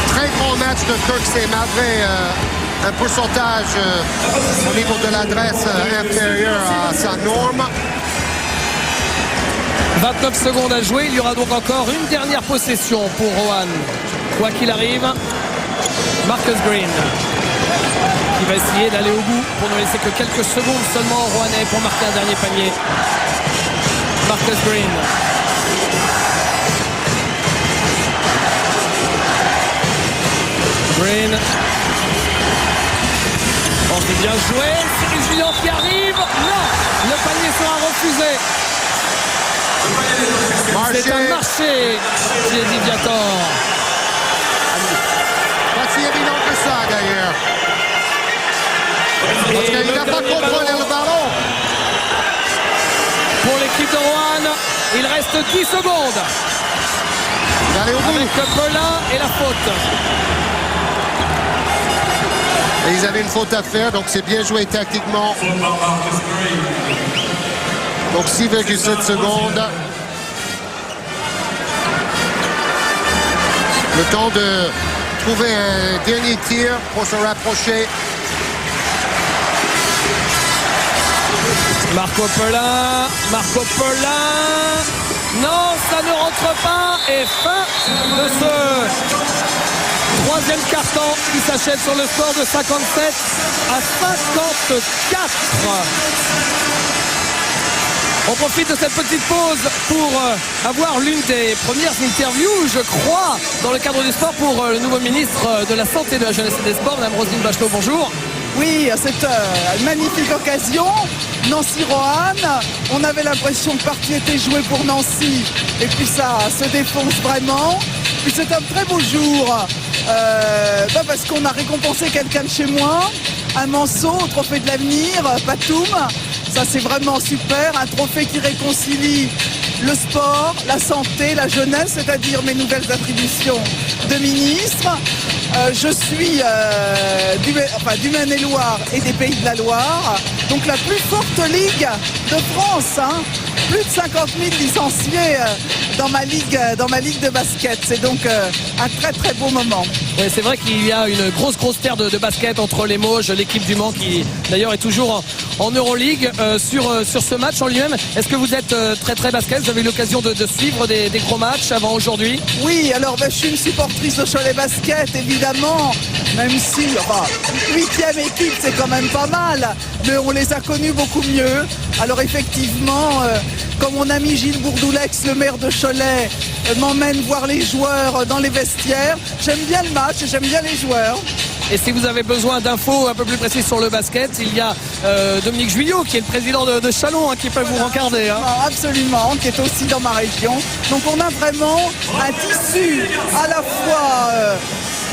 Très grand match de Kirksey malgré un pourcentage au niveau de l'adresse inférieur à sa norme. 29 secondes à jouer, il y aura donc encore une dernière possession pour Rohan. Quoi qu'il arrive, Marcus Green qui va essayer d'aller au bout pour ne laisser que quelques secondes seulement au Rouennais pour marquer un dernier panier. Marcus Green. Green. Oh, c'est bien joué. C'est Julien qui arrive. Non, le panier sera refusé. C'est un marché, j'ai dit Viator. Pas si évident que ça d'ailleurs. Parce qu'il n'a pas contrôlé le ballon. Pour l'équipe de Rohan, il reste 10 secondes. Allez au bout. Avec Pelin et la faute. Et ils avaient une faute à faire, donc c'est bien joué tactiquement. Donc 6,7 secondes. Le temps de trouver un dernier tir pour se rapprocher. Marco Pelin. Non, ça ne rentre pas. Et fin de ce 3e quart-temps qui s'achève sur le score de 57 à 54. On profite de cette petite pause pour avoir l'une des premières interviews, je crois, dans le cadre du sport pour le nouveau ministre de la Santé, de la Jeunesse et des Sports, Mme Roselyne Bachelot. Bonjour. Oui, c'est une magnifique occasion. Nancy-Rohan, on avait l'impression que partie était jouée pour Nancy. Et puis ça se défonce vraiment. Puis c'est un très beau jour. Parce qu'on a récompensé quelqu'un de chez moi. Un Manceau au trophée de l'avenir, Patoum. Ça c'est vraiment super, un trophée qui réconcilie le sport, la santé, la jeunesse, c'est-à-dire mes nouvelles attributions de ministre. Je suis du Maine-et-Loire et des Pays de la Loire, donc la plus forte ligue de France. Hein. Plus de 50 000 licenciés dans ma ligue de basket. C'est donc un très très beau moment. Oui, c'est vrai qu'il y a une grosse terre de basket entre les Mauges, l'équipe du Mans qui d'ailleurs est toujours en Euroleague. Sur ce match en lui-même, est-ce que vous êtes très basket? Vous avez eu l'occasion de suivre des gros matchs avant aujourd'hui? Oui, alors je suis une supportrice de Cholet Basket, évidemment, même si, 8e équipe, c'est quand même pas mal, mais on les a connus beaucoup mieux. Alors effectivement, comme mon ami Gilles Bourdoulex, le maire de Cholet, Cholet m'emmène voir les joueurs dans les vestiaires. J'aime bien le match et j'aime bien les joueurs. Et si vous avez besoin d'infos un peu plus précises sur le basket, il y a Dominique Juillot qui est le président de Chalon qui peut vous rencarder. Absolument, qui est aussi dans ma région. Donc on a vraiment un tissu à la fois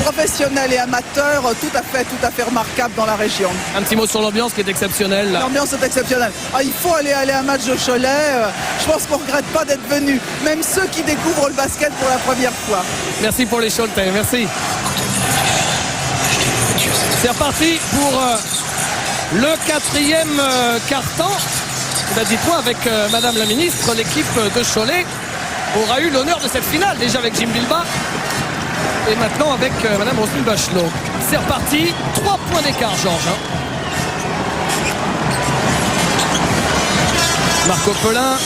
professionnel et amateur tout à fait remarquable dans la région. Un petit mot sur l'ambiance qui est exceptionnelle. L'ambiance est exceptionnelle. Il faut aller à un match de Cholet. Je pense qu'on ne regrette pas d'être venu. Même ceux qui découvrent le basket pour la première fois. Merci pour les Choletais, merci. C'est reparti pour le 4e quart-temps. Dites-moi, avec Madame la Ministre, l'équipe de Cholet aura eu l'honneur de cette finale, déjà avec Jim Bilba et maintenant avec Madame Roselyne Bachelot. C'est reparti, 3 points d'écart, Georges. Marco Pelin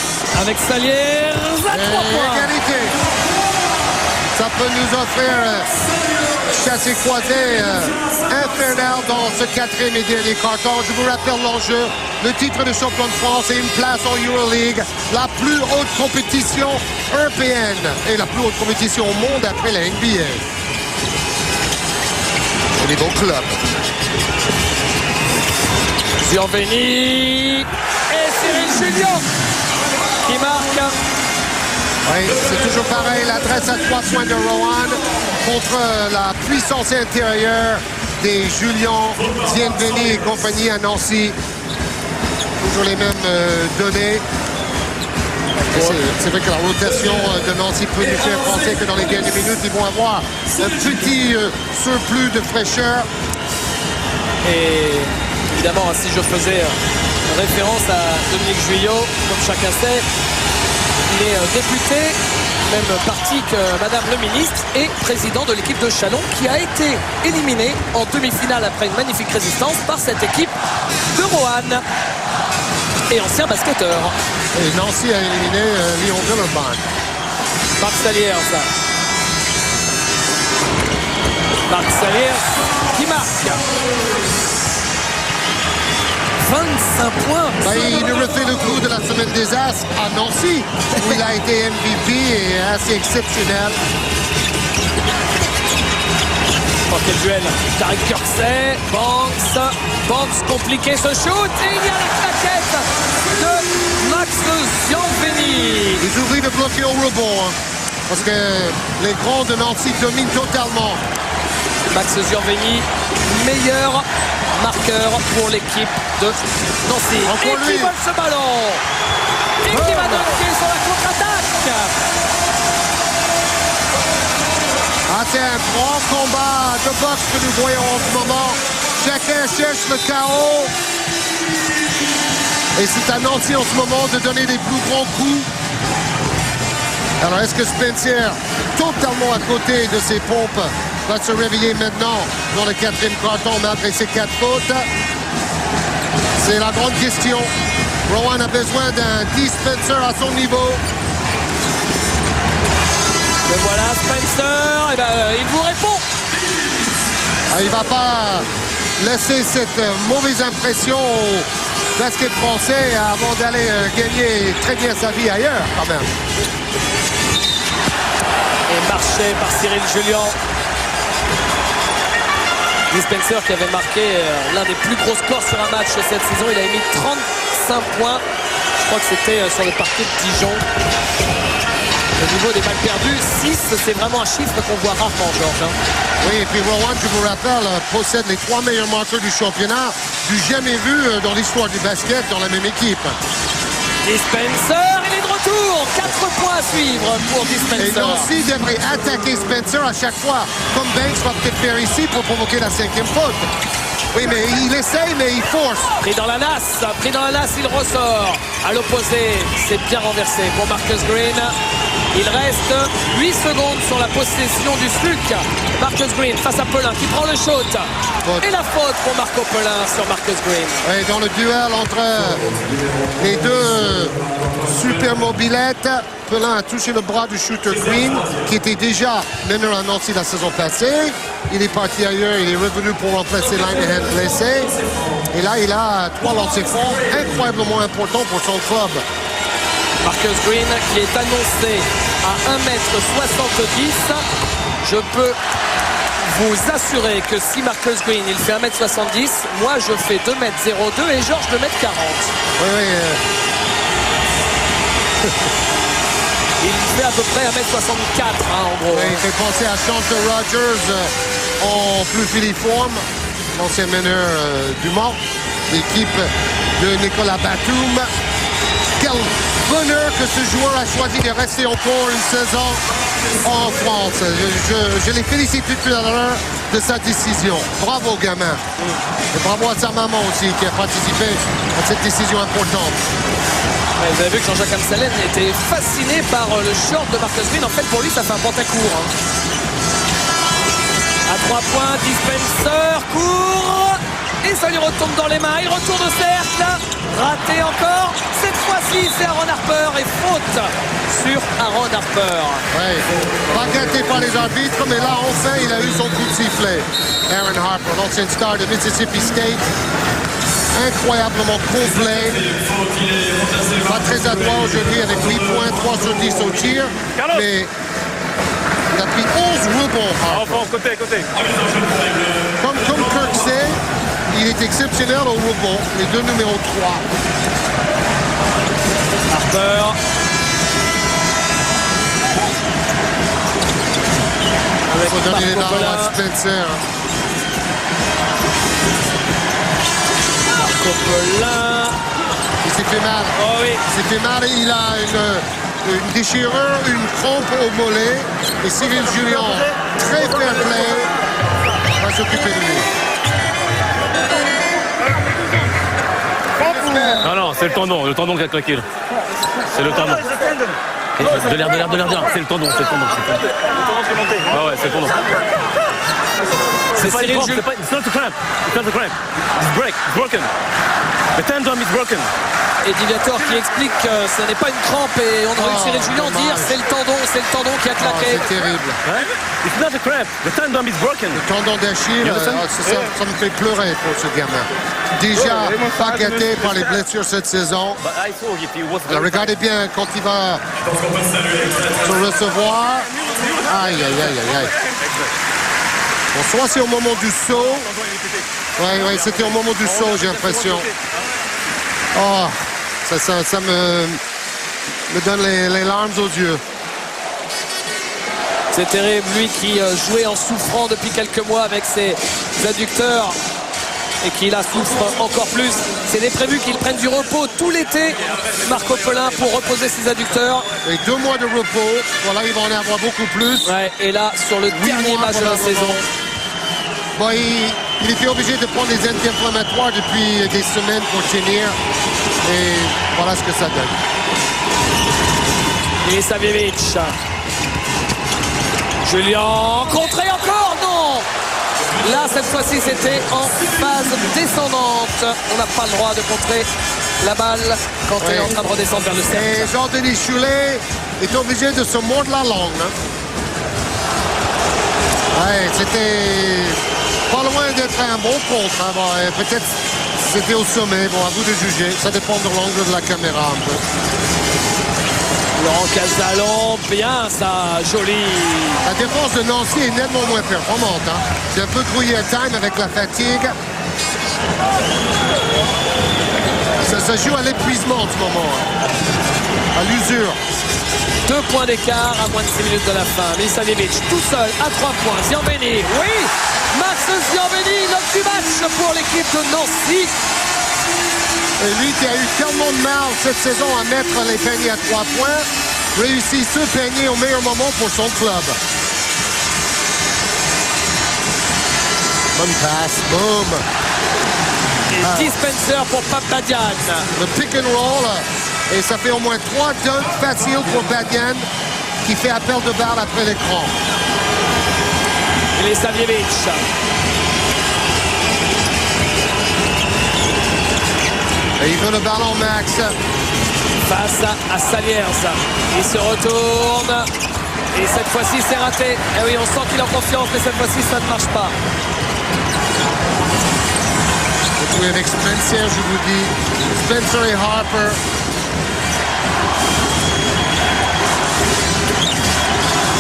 avec Saliers à 3 points. Égalité. Ça peut nous offrir chassé croisé infernal dans ce 4e et dernier carton. Je vous rappelle l'enjeu, le titre de champion de France et une place en Euroleague, la plus haute compétition européenne et la plus haute compétition au monde après la NBA. Au niveau club. Ziorveni et Cyril Julien qui marque. Oui, c'est toujours pareil, l'adresse à 3 points de Rohan contre la puissance intérieure des Julien, Ziorveni et compagnie à Nancy. Toujours les mêmes données. C'est vrai que la rotation de Nancy peut nous faire penser que dans les dernières minutes, ils vont avoir un petit surplus de fraîcheur. Et évidemment, si je faisais référence à Dominique Juillot, comme chacun sait, il est député, même parti que Madame le Ministre, et président de l'équipe de Chalon qui a été éliminé en demi-finale après une magnifique résistance par cette équipe de Roanne. Et ancien basketteur. Et Nancy a éliminé Lyon Villeurbanne. Marc Saliers. Marc Saliers qui marque. 25 points. Il nous refait le coup de la semaine des As à Nancy, où il a été MVP et assez exceptionnel. Oh, quel duel. Tariq Kirksey, Banks compliqué ce shoot et il y a la claquette de Max Ziorveni. Ils ouvrent de bloquer au rebond parce que les grands de Nancy dominent totalement. Max Ziorveni, meilleur marqueur pour l'équipe de Nancy. Encore et qui vole ce ballon et qui va dunker sur la contre-attaque. C'est un grand combat de boxe que nous voyons en ce moment. Chacun cherche le chaos. Et c'est à Nancy en ce moment de donner des plus grands coups. Alors est-ce que Spencer, totalement à côté de ses pompes, va se réveiller maintenant dans le 4e quart-temps malgré ses 4 fautes? C'est la grande question. Rowan a besoin d'un Spencer à son niveau. Et voilà Spencer, il vous répond. Il ne va pas laisser cette mauvaise impression au basket français avant d'aller gagner très bien sa vie ailleurs quand même. Et marché par Cyril Julien. Spencer qui avait marqué l'un des plus gros scores sur un match cette saison. Il avait mis 35 points. Je crois que c'était sur le parquet de Dijon. Au niveau des balles perdues, 6, c'est vraiment un chiffre qu'on voit rarement, Georges. Oui, et puis Rowan, je vous rappelle, possède les 3 meilleurs marqueurs du championnat, du jamais vu dans l'histoire du basket dans la même équipe. Spencer, il est de retour. 4 points à suivre pour Spencer. Et Nancy devrait attaquer Spencer à chaque fois, comme Banks va peut-être faire ici pour provoquer la 5e faute. Oui, mais il essaye, mais il force. Pris dans la nasse, il ressort. À l'opposé, c'est bien renversé pour Marcus Green. Il reste 8 secondes sur la possession du SLUC. Marcus Green face à Pelin qui prend le shoot. Et la faute pour Marco Pelin sur Marcus Green. Oui, dans le duel entre les deux super mobilettes, Pelin a touché le bras du shooter Green, qui était déjà meneur à Nancy la saison passée. Il est parti ailleurs, il est revenu pour remplacer Linehan blessé. Et là, il a 3 lancers francs incroyablement importants pour son club. Marcus Green qui est annoncé à 1m70. Je peux vous assurer que si Marcus Green il fait 1m70, moi je fais 2m02 et Georges 2m40. Oui. Il fait à peu près 1m64 en gros. Oui, il fait penser à Chantal Rogers en plus filiforme, l'ancien meneur du Mans, l'équipe de Nicolas Batum. Quel bonheur que ce joueur a choisi de rester encore une saison en France. Je les félicite tout à l'heure de sa décision. Bravo gamin. Et bravo à sa maman aussi qui a participé à cette décision importante. Ouais, vous avez vu que Jean-Jacques Amsalen était fasciné par le short de Marcus Green. En fait, pour lui, ça fait un pantacourt. À 3 points, Dispenser court. Et ça lui retombe dans les mains. Il retourne au cercle. Raté encore. Cette fois-ci, c'est Aaron Harper. Et faute sur Aaron Harper. Oui, pas gâté par les arbitres, mais là, enfin, il a eu son coup de sifflet. Aaron Harper, l'ancien star de Mississippi State. Incroyablement complet. Pas très adroit aujourd'hui avec 8 points, 3 sur 10 au tir. Mais il a pris 11 rebonds. Côté. Comme Kirk sait, il est exceptionnel au rebond. Les deux numéros 3. Harper. Il faut donner les Marco ballons à Polin. Spencer. Coppola. Il s'est fait mal. Oh oui. Il s'est fait mal et il a une déchirure, une crampe au mollet. Et Cyril Julien, très fair play, va s'occuper de lui. Non, c'est le tendon qui a claqué. Là. C'est le tendon. De l'air. C'est le tendon. Ah ouais, c'est le tendon. C'est pas Cyril une crampe, Julien. it's not a cramp. It's broken. The tendon is broken. Et Diviator qui explique que ce n'est pas une crampe et on aurait eu Cyril Julien dommage. dire c'est le tendon qui a Oh, claqué. c'est terrible. It's not a cramp. The tendon is broken. Le tendon d'Achille, ça me fait pleurer pour ce gamin. Déjà pas gâté par les blessures cette saison. But I saw if he was Alors, regardez bien quand il va se recevoir. Aïe. Bon, soit c'est au moment du saut. Oui, c'était au moment du saut, j'ai l'impression. Oh, ça me donne les larmes aux yeux. C'est terrible, lui qui jouait en souffrant depuis quelques mois avec ses adducteurs et qui la souffre encore plus. C'était prévu qu'il prenne du repos tout l'été, Marco Polin, pour reposer ses adducteurs. Et 2 mois de repos, voilà, il va en avoir beaucoup plus. Ouais, et là, sur le dernier match de la saison. Bon, il était obligé de prendre des anti-inflammatoires depuis des semaines pour tenir. Et voilà ce que ça donne. Ilisavljevic. Julien, contré encore, non. Là, cette fois-ci, c'était en phase descendante. On n'a pas le droit de contrer la balle quand elle est en train de redescendre vers le cercle. Et Jean-Denis Choulet est obligé de se mordre la langue. Ouais, c'était pas loin d'être un bon contre. Hein. Bon, peut-être c'était au sommet. Bon, à vous de juger. Ça dépend de l'angle de la caméra un peu. Laurent Casalon, bien ça, joli. La défense de Nancy est nettement moins performante. Hein. C'est un peu brouillé à time avec la fatigue. Ça joue à l'épuisement en ce moment. Hein. À l'usure. 2 points d'écart à moins de 6 minutes de la fin. Ilisavljevic tout seul à 3 points. Ziambeni, oui, Max Ziambeni, l'homme du match pour l'équipe de Nancy. Et lui qui a eu tellement de mal cette saison à mettre les paniers à 3 points, réussit ce panier au meilleur moment pour son club. Bonne passe, boum. Et Dispenser pour Papadjan. Le pick and roll. Et ça fait au moins 3 dunks faciles pour Badian qui fait appel de balle après l'écran. Ilisavljevic. Et il veut le ballon, Max. Face à Saliers. Il se retourne. Et cette fois-ci, c'est raté. Et oui, on sent qu'il a confiance, mais cette fois-ci, ça ne marche pas. Vous jouez avec Spencer, je vous dis. Spencer et Harper.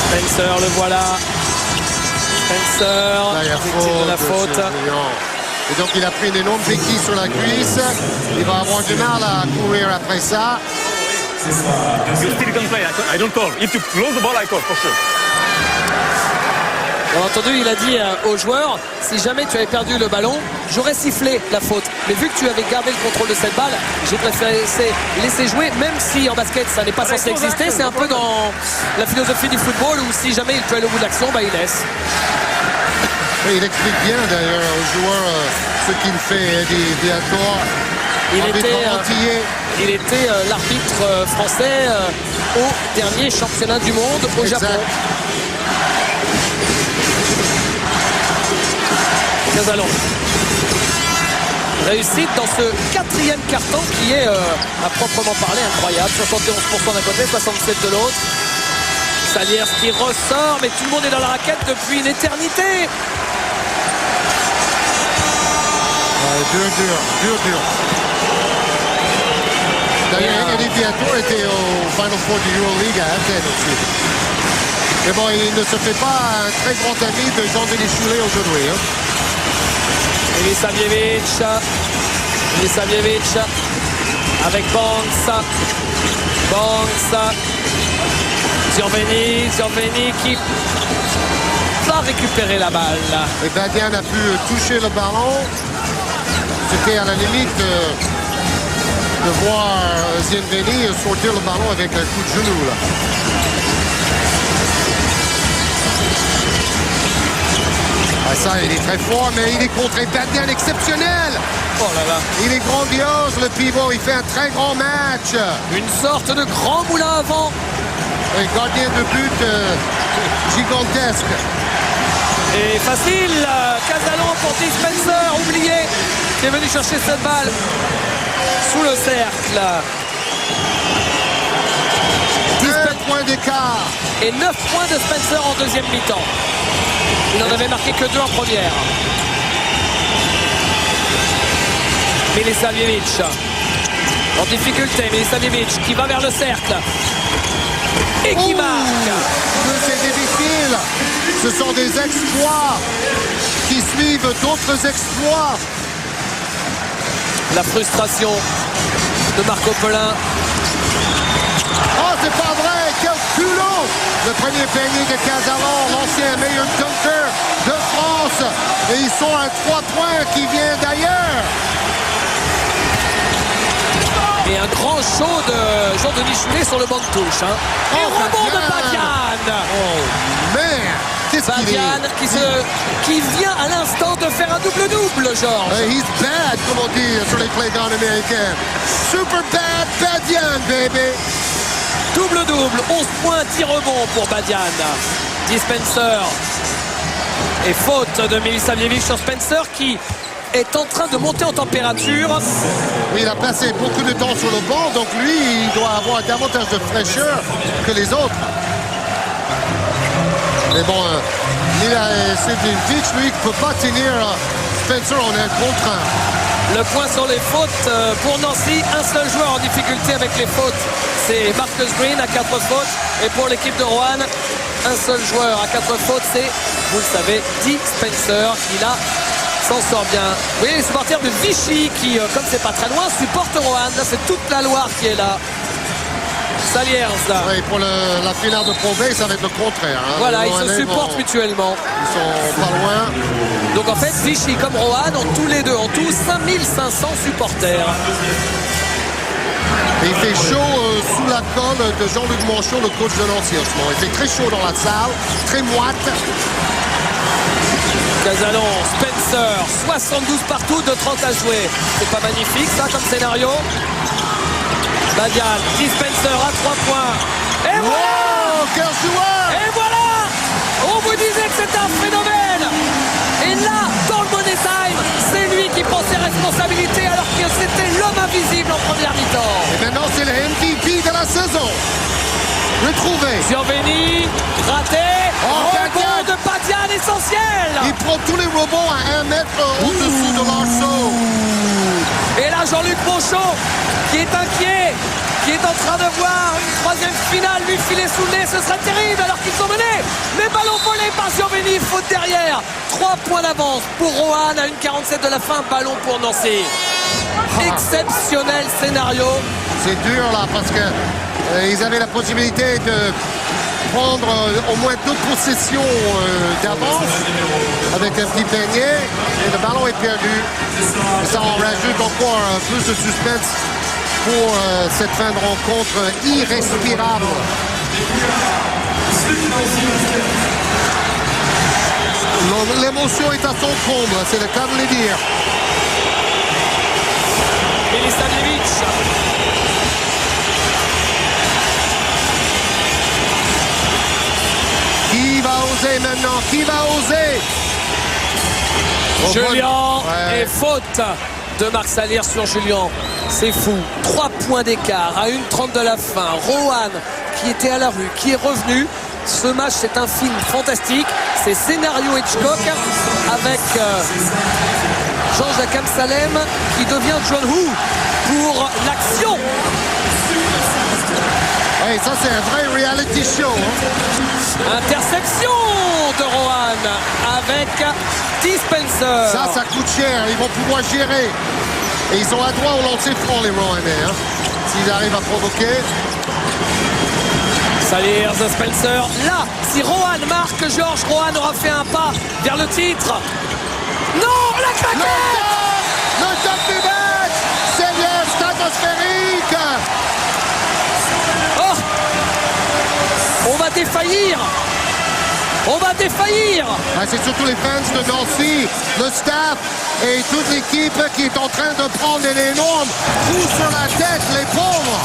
Spencer, le voilà. Spencer, Là, il y a victime de la faute. Et donc, il a pris une énorme béquille sur la cuisse. Il va avoir du mal à courir après ça. You still can play. I don't call. If you lose the ball, I call for sure. Bien entendu, il a dit aux joueurs, si jamais tu avais perdu le ballon, j'aurais sifflé la faute. Mais vu que tu avais gardé le contrôle de cette balle, j'ai préféré laisser jouer, même si en basket ça n'est pas censé exister. C'est un peu dans la philosophie du football où si jamais il peut aller au bout de l'action, bah, il laisse. Et il explique bien d'ailleurs aux joueurs ce qu'il fait, Eddie Viator. Il était l'arbitre français au dernier championnat du monde au Japon. Casalon. Réussite dans ce quatrième carton qui est à proprement parler incroyable. 71% d'un côté, 67% de l'autre. Saliers qui ressort, mais tout le monde est dans la raquette depuis une éternité. Dur. D'ailleurs, Eddie Viator était au Final Four du Euroleague à Athènes aussi. Mais bon, il ne se fait pas un très grand ami de Jean-Denis Choulet aujourd'hui. Ilisavljevic avec Banks. Gioveni qui va récupérer la balle. Et Badian a pu toucher le ballon. C'était à la limite de voir Gioveni sortir le ballon avec un coup de genou. Là. Ah, ça, il est très fort, mais il est contré. Badian exceptionnel. Oh là là. Il est grandiose, le pivot. Il fait un très grand match. Une sorte de grand moulin à vent. Un gardien de but gigantesque. Et facile. Casalon pour Steve Spencer, oublié, qui est venu chercher cette balle sous le cercle. 17 points d'écart. Et 9 points de Spencer en deuxième mi-temps. Il n'en avait marqué que 2 en première. Milisavljevic en difficulté. Milisavljevic qui va vers le cercle et qui marque. C'est difficile. Ce sont des exploits qui suivent d'autres exploits. La frustration de Marco Pelin. Oh, c'est pas vrai. Quel culot. Le premier panier de Casalon, l'ancien meilleur dunker de France. Et ils sont à 3 points qui vient d'ailleurs. Et un grand show de Jean-Denis Choulet sur le banc de touche. Et rebond de Badian. Oh, man. Qu'est-ce qu'il est? Badian qui vient à l'instant de faire un double-double, Georges. He's bad, comme on dit sur les playgrounds américains. Super bad Badian, baby. Double-double, 11 points, 10 rebonds pour Badian. 10 Spencer. Et faute de Milisavljevic sur Spencer qui est en train de monter en température. Oui, il a passé beaucoup de temps sur le banc, donc lui, il doit avoir davantage de fraîcheur que les autres. Mais bon, Milisavljevic, lui, ne peut pas tenir Spencer en un contre un. Le point sur les fautes pour Nancy, un seul joueur en difficulté avec les fautes. C'est Marcus Green à 4 fautes. Et pour l'équipe de Roanne, un seul joueur à 4 fautes, c'est, vous le savez, Dee Spencer. Il s'en sort bien. Vous voyez les supporters de Vichy qui, comme c'est pas très loin, supportent Roanne. Là, c'est toute la Loire qui est là. Saliers. Oui, pour la finale de Pro B, ça va être le contraire. Hein. Voilà, ils se supportent mutuellement. Ils sont pas loin. Donc en fait, Vichy comme Roanne ont tous les deux, en tout 5500 supporters. Et il fait chaud sous la colle de Jean-Luc Manchot, le coach de Nancy en ce moment. Il fait très chaud dans la salle, très moite. Casalon, Spencer, 72 partout, de 30 à jouer. C'est pas magnifique ça comme scénario. Badian, Dee Spencer à 3 points. Et voilà! Wow, quel joueur! Et voilà! On vous disait que c'était un phénomène. Et là, dans le Money Time, c'est lui qui prend ses responsabilités alors que c'était l'homme invisible en première mi-temps. Et maintenant, c'est le MVP de la saison. Retrouvé. Gioveni, raté. Rebond de Badian essentiel. Il prend tous les rebonds à 1 mètre au-dessous de l'arceau. Et là, Jean-Luc Manchot, qui est inquiet, qui est en train de voir une troisième finale lui filer sous le nez, ce serait terrible alors qu'ils sont menés. Mais ballon volé par Gioveni, faute derrière. 3 points d'avance pour Roanne à 1,47 de la fin, ballon pour Nancy. Exceptionnel scénario. C'est dur là parce que ils avaient la possibilité de prendre au moins 2 possessions d'avance avec un petit panier et le ballon est perdu. Et ça en rajoute encore plus de suspense pour cette fin de rencontre irrespirable. L'émotion est à son comble, c'est le cas de le dire. Milisavic. Qui va oser maintenant? Qui va oser? Julien Ouais. et faute de Marc Salir sur Julien. C'est fou. 3 points d'écart à 1,30 de la fin. Roanne qui était à la rue, qui est revenu. Ce match, c'est un film fantastique. C'est scénario Hitchcock avec Jean-Jacques Amsalem qui devient John Woo pour l'action. Hey, ça, c'est un vrai reality show. Hein? Interception de Roanne avec Dispenser. Ça coûte cher. Ils vont pouvoir gérer. Et ils ont un droit au lancer franc, les Roannais. Hein? S'ils arrivent à provoquer. Salir, Spencer. Là, si Roanne marque, Georges Roanne aura fait un pas vers le titre. Non, la craquette! Le top du match! C'est bien stratosphérique! Oh! On va défaillir! On va défaillir! Ah, c'est surtout les fans de Nancy, le staff et toute l'équipe qui est en train de prendre un énorme coup sur la tête, les pauvres!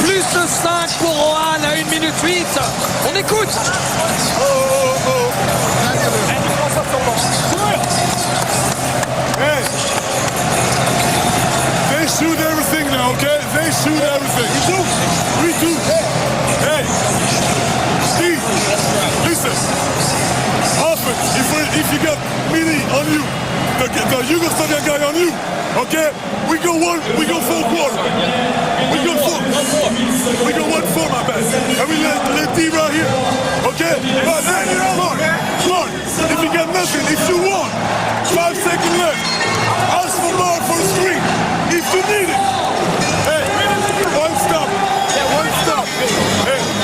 Plus de 5 pour Roanne à 1 minute 8. On écoute! Hey! They shoot everything now, okay? They shoot everything. We do. Hey! Steve, listen. Often, if you got Mini on you, the Yugoslavian guy on you, okay? We go full quarter. We go 1-4, my bad. And we let D right here. Okay? But hey, Mark, if you got nothing, if you want, 5 seconds left. Ask for Mark for the screen. If you need it. Hey, one stop. Hey,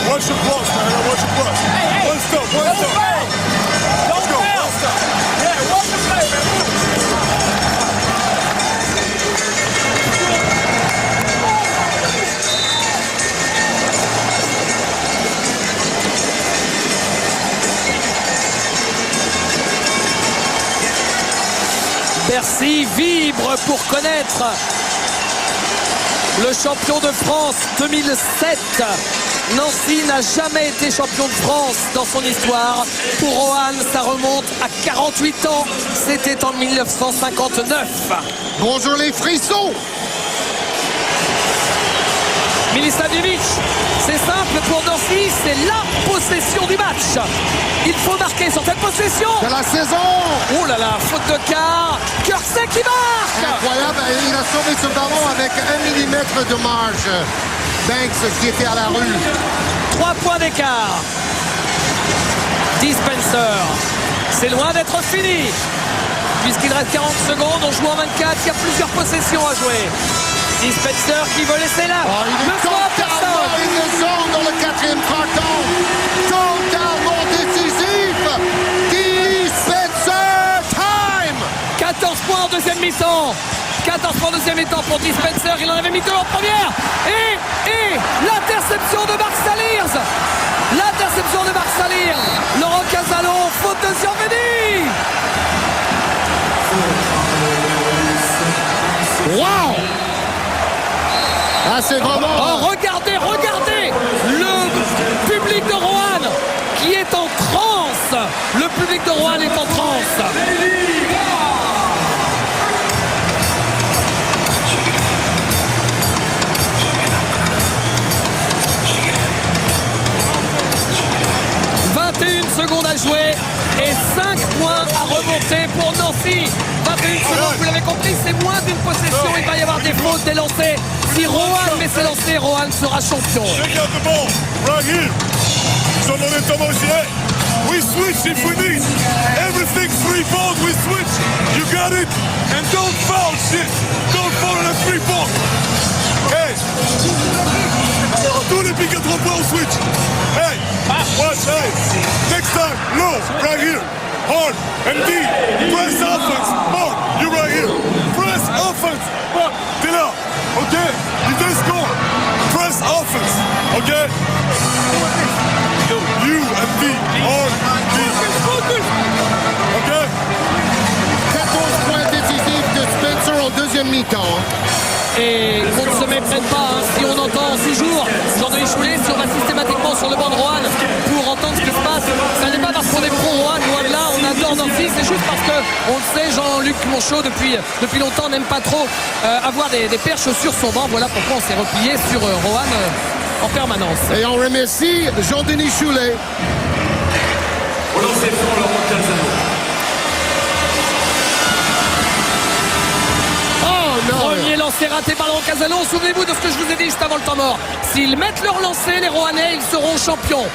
watch your plus, man. Watch your plus. One stop. Let's go. One stop. Yeah, watch the play, man. Bercy vibre pour connaître le champion de France 2007. Nancy n'a jamais été champion de France dans son histoire. Pour Roanne, ça remonte à 48 ans. C'était en 1959. Bonjour les frissons! Milisavic, c'est simple pour Nancy, c'est la possession du match. Il faut marquer sur cette possession. De la saison! Oh là là, faute de quart. Kersey qui marque. Incroyable, il a sauvé ce ballon avec 1 millimètre de marge. Banks qui était à la rue. 3 points d'écart. Dispenser. C'est loin d'être fini. Puisqu'il reste 40 secondes, on joue en 24, il y a plusieurs possessions à jouer. Dispenser qui veut laisser là. Oh, il est totalement in the zone dans le 4e carton. Totalement décisif. Dispenser time. 14 points en deuxième mi-temps. 14 points en deuxième mi-temps pour Dispenser. Il en avait mis 2 en première. Et l'interception de Marc Saliers. L'interception de Marc Saliers. Laurent Casalon, faute de Gioveni. Wow! Ah, c'est vraiment... Oh, regardez le public de Roanne qui est en transe. Le public de Roanne est en transe. Secondes à jouer et 5 points à remonter pour Nancy. 21 secondes, vous l'avez compris, c'est moins d'une possession. Il va y avoir des fautes, des lancers. Si Rohan met ses lancers, Rohan sera champion. Check out the ball, right here. Ils ont demandé Thomas aussi. Hey, we switch if we need. Everything 3 balls, we switch. You got it? And don't foul shit. Don't foul on a 3 ball. Hey. Tous les pics à 3 points, on switch. Hey, watch, hey. Next time, low, right here. Hard and deep. Press offense. Hard, you right here. Press offense. Hard. T'es là. OK? You just score. Press offense. OK? You and deep. Hard, deep. OK? 14 points décisifs de Spencer en deuxième mi-temps. Et qu'on ne se méprenne pas, hein. Si on entend toujours Jean-Denis Choulet, si on va systématiquement sur le banc de Rohan pour entendre ce qui se passe, ça n'est pas parce qu'on est pro-Rohan, loin de là, on adore Nancy, c'est juste parce que, on le sait, Jean-Luc Monchot depuis longtemps n'aime pas trop avoir des perches sur son banc. Voilà pourquoi on s'est replié sur Rohan en permanence. Et on remercie Jean-Denis Choulet. Au lancer franc, Laurent Calzano. Premier lancé raté par Laurent Calzano. Souvenez-vous de ce que je vous ai dit juste avant le temps mort. S'ils mettent leur lancé, les Rohanais, ils seront champions.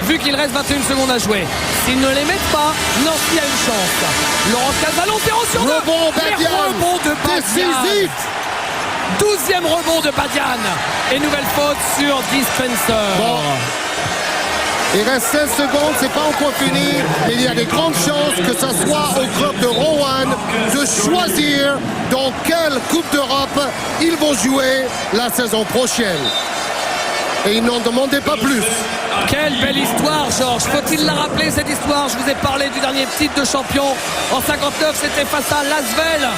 Vu qu'il reste 21 secondes à jouer. S'ils ne les mettent pas, Nancy a une chance. Laurent Calzano, 0 sur 2. Rebond de Badian. Décisif. 12e rebond de Badian. Et nouvelle faute sur Dispenser. Bon. Il reste 16 secondes, c'est pas encore fini, mais il y a des grandes chances que ce soit au club de Rohan de choisir dans quelle Coupe d'Europe ils vont jouer la saison prochaine. Et ils n'en demandaient pas plus. Quelle belle histoire, Georges. Faut-il la rappeler, cette histoire? Je vous ai parlé du dernier titre de champion. En 59, c'était face à Lasvel.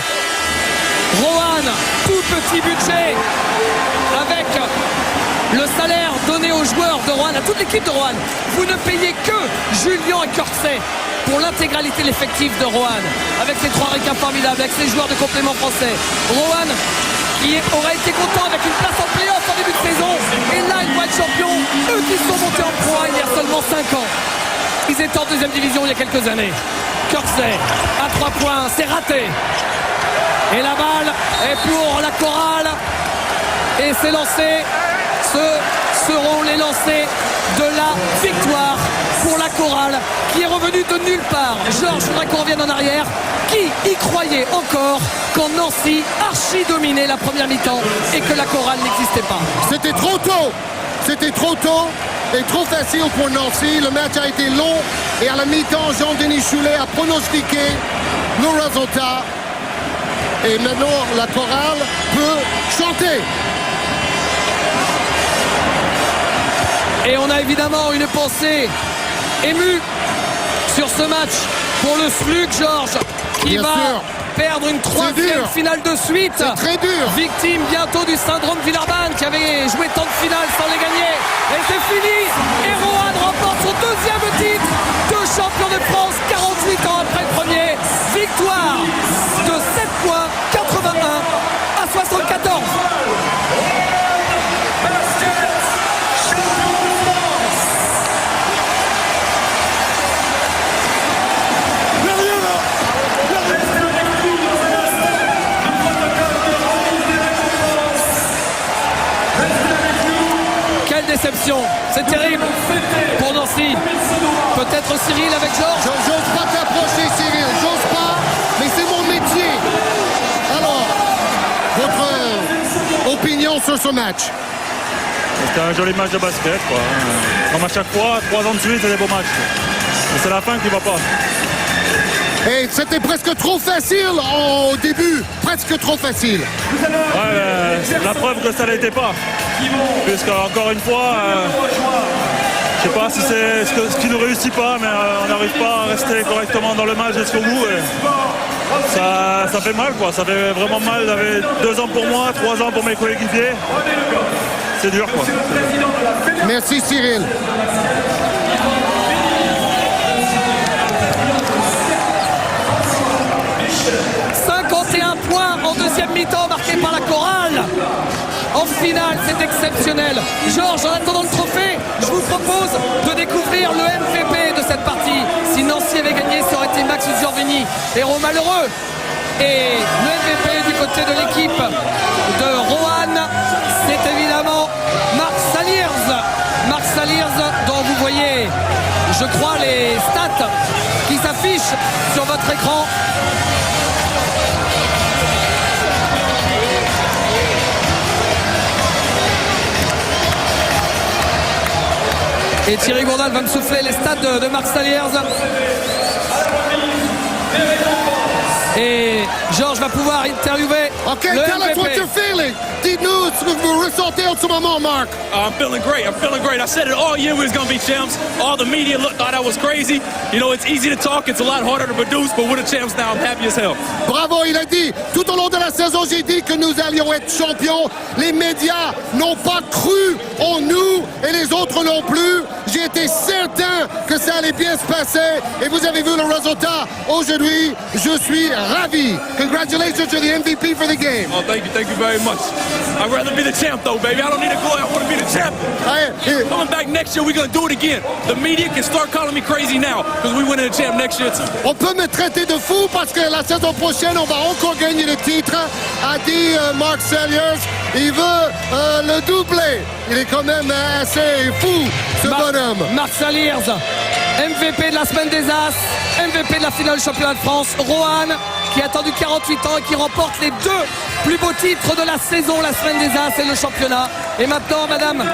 Rohan, tout petit budget, avec le salaire donné aux joueurs de Rohan, à toute l'équipe de Rohan. Vous ne payez que Julien et Corset pour l'intégralité de l'effectif de Rohan, avec ses 3 requins formidables, avec ses joueurs de complément français. Rohan qui aurait été content avec une place en play-off en début de saison, et là ils vont être champions, eux qui sont montés en Pro A il y a seulement 5 ans. Ils étaient en deuxième division il y a quelques années. Corset à 3 points, c'est raté. Et la balle est pour la chorale, et c'est lancé. Ce seront les lancers de la victoire pour la chorale qui est revenue de nulle part. Georges, je voudrais qu'on revienne en arrière. Qui y croyait encore quand Nancy archi-dominait la première mi-temps et que la chorale n'existait pas? C'était trop tôt. C'était trop tôt et trop facile pour Nancy. Le match a été long et à la mi-temps, Jean-Denis Choulet a pronostiqué le résultat. Et maintenant, la chorale peut chanter. Et on a évidemment une pensée émue sur ce match pour le SLUC, Georges, qui Bien va sûr. perdre une 3e finale de suite. C'est très dur. Victime bientôt du syndrome Villeurbanne qui avait joué tant de finales sans les gagner. Et c'est fini. Et Rohan remporte son 2e titre de champion de France 48 ans après le premier. Victoire de 7 points, 81 à 74. Déception, c'est terrible pour Nancy. Peut-être Cyril avec Georges. J'ose pas t'approcher, Cyril, j'ose pas, mais c'est mon métier. Alors, votre opinion sur ce match? C'était un joli match de basket, quoi. Comme à chaque fois, 3 ans de suite, c'est des beaux matchs. Mais c'est la fin qui va pas. Et c'était presque trop facile au début, presque trop facile. Ouais, c'est la preuve que ça n'était pas. Puisque, encore une fois, je sais pas si c'est ce qui ne réussit pas, mais on n'arrive pas à rester correctement dans le match jusqu'au bout. Et ça fait mal, quoi. Ça fait vraiment mal. J'avais 2 ans pour moi, 3 ans pour mes coéquipiers. C'est dur, quoi. Merci, Cyril. En deuxième mi-temps marqué par la chorale. En finale, c'est exceptionnel. Georges, en attendant le trophée, je vous propose de découvrir le MVP de cette partie. Si Nancy avait gagné, ça aurait été Max Giorvini. héros malheureux. Et le MVP du côté de l'équipe de Roanne, c'est évidemment Marc Saliers. Marc Saliers, dont vous voyez, je crois, les stats qui s'affichent sur votre écran. Et Thierry Gourdal va me souffler les stats de Marc Saliers. Et Georges va pouvoir interviewer OK, le tell us what MVP. you're feeling. Dites-nous ce que vous ressentez en ce moment, Marc. I'm feeling great. I'm feeling great. I said it all year we was going to be champs. All the media thought I was crazy. You know, it's easy to talk. It's a lot harder to produce. But we're the champs now. I'm happy as hell. Bravo, il a dit, tout au long de la saison, j'ai dit que nous allions être champions. Les médias n'ont pas cru en nous et les autres non plus. J'ai été certain que ça allait bien se passer et vous avez vu le résultat. Aujourd'hui, je suis ravi. Congratulations to the MVP for the game. Oh, thank you very much. I'd rather be the champ, though, baby. I don't need to go. I want to be the champ. Coming back next year, we're going to do it again. The media can start calling me crazy now because we win the champ next year, too. On peut me traiter de fou parce que la saison prochaine, on va encore gagner le titre, a dit Marc Saliers. Il veut le doubler. Il est quand même assez fou, ce bonhomme. Marc Saliers, MVP de la semaine des As, MVP de la finale du championnat de France. Roanne, qui a attendu 48 ans et qui remporte les deux plus beaux titres de la saison, la semaine des As et le championnat. Et maintenant, madame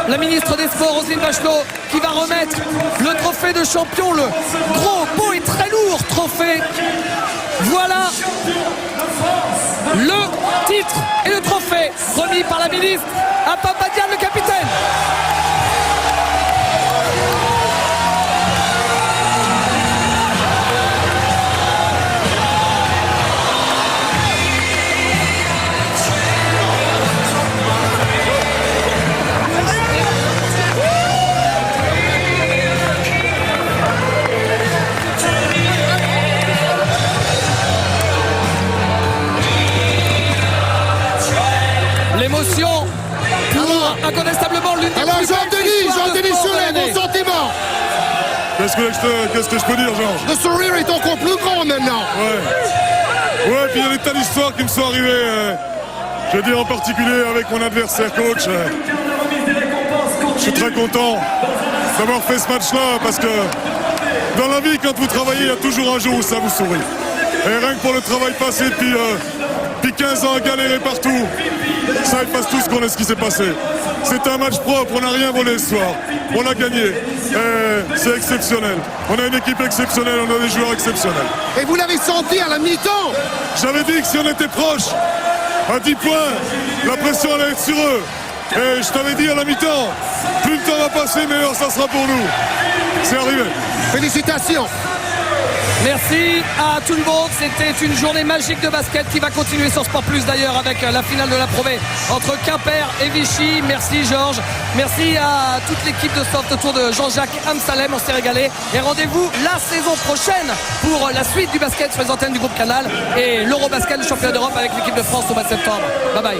la ministre des Sports, Roselyne Bachelot, qui va remettre le trophée de champion, le gros, beau et très lourd trophée. Voilà le titre et le trophée remis par la ministre à Papadian, le capitaine. L'émotion pour incontestablement l'une des Alors, plus belles Jean-Denis, sport de Soulet, l'année. vos sentiments. Qu'est-ce que je peux dire, Georges? Le sourire est encore plus grand maintenant. Ouais, puis il y a des tas d'histoires qui me sont arrivées. Je veux dire en particulier avec mon adversaire coach. Je suis très content d'avoir fait ce match-là parce que dans la vie, quand vous travaillez, il y a toujours un jour où ça vous sourit. Et rien que pour le travail passé depuis 15 ans à galérer partout, ça efface tout ce qui s'est passé. C'est un match propre, on n'a rien volé ce soir. On a gagné. Et c'est exceptionnel. On a une équipe exceptionnelle, on a des joueurs exceptionnels. Et vous l'avez senti à la mi-temps. J'avais dit que si on était proche, à 10 points, la pression allait être sur eux. Et je t'avais dit à la mi-temps, plus le temps va passer, meilleur ça sera pour nous. C'est arrivé. Félicitations. Merci à tout le monde. C'était une journée magique de basket qui va continuer sur Sport Plus d'ailleurs avec la finale de la Pro B entre Quimper et Vichy. Merci Georges. Merci à toute l'équipe de Soft autour de Jean-Jacques Amsalem. On s'est régalé. Et rendez-vous la saison prochaine pour la suite du basket sur les antennes du groupe Canal et l'Eurobasket, le championnat d'Europe avec l'équipe de France au mois de septembre. Bye bye.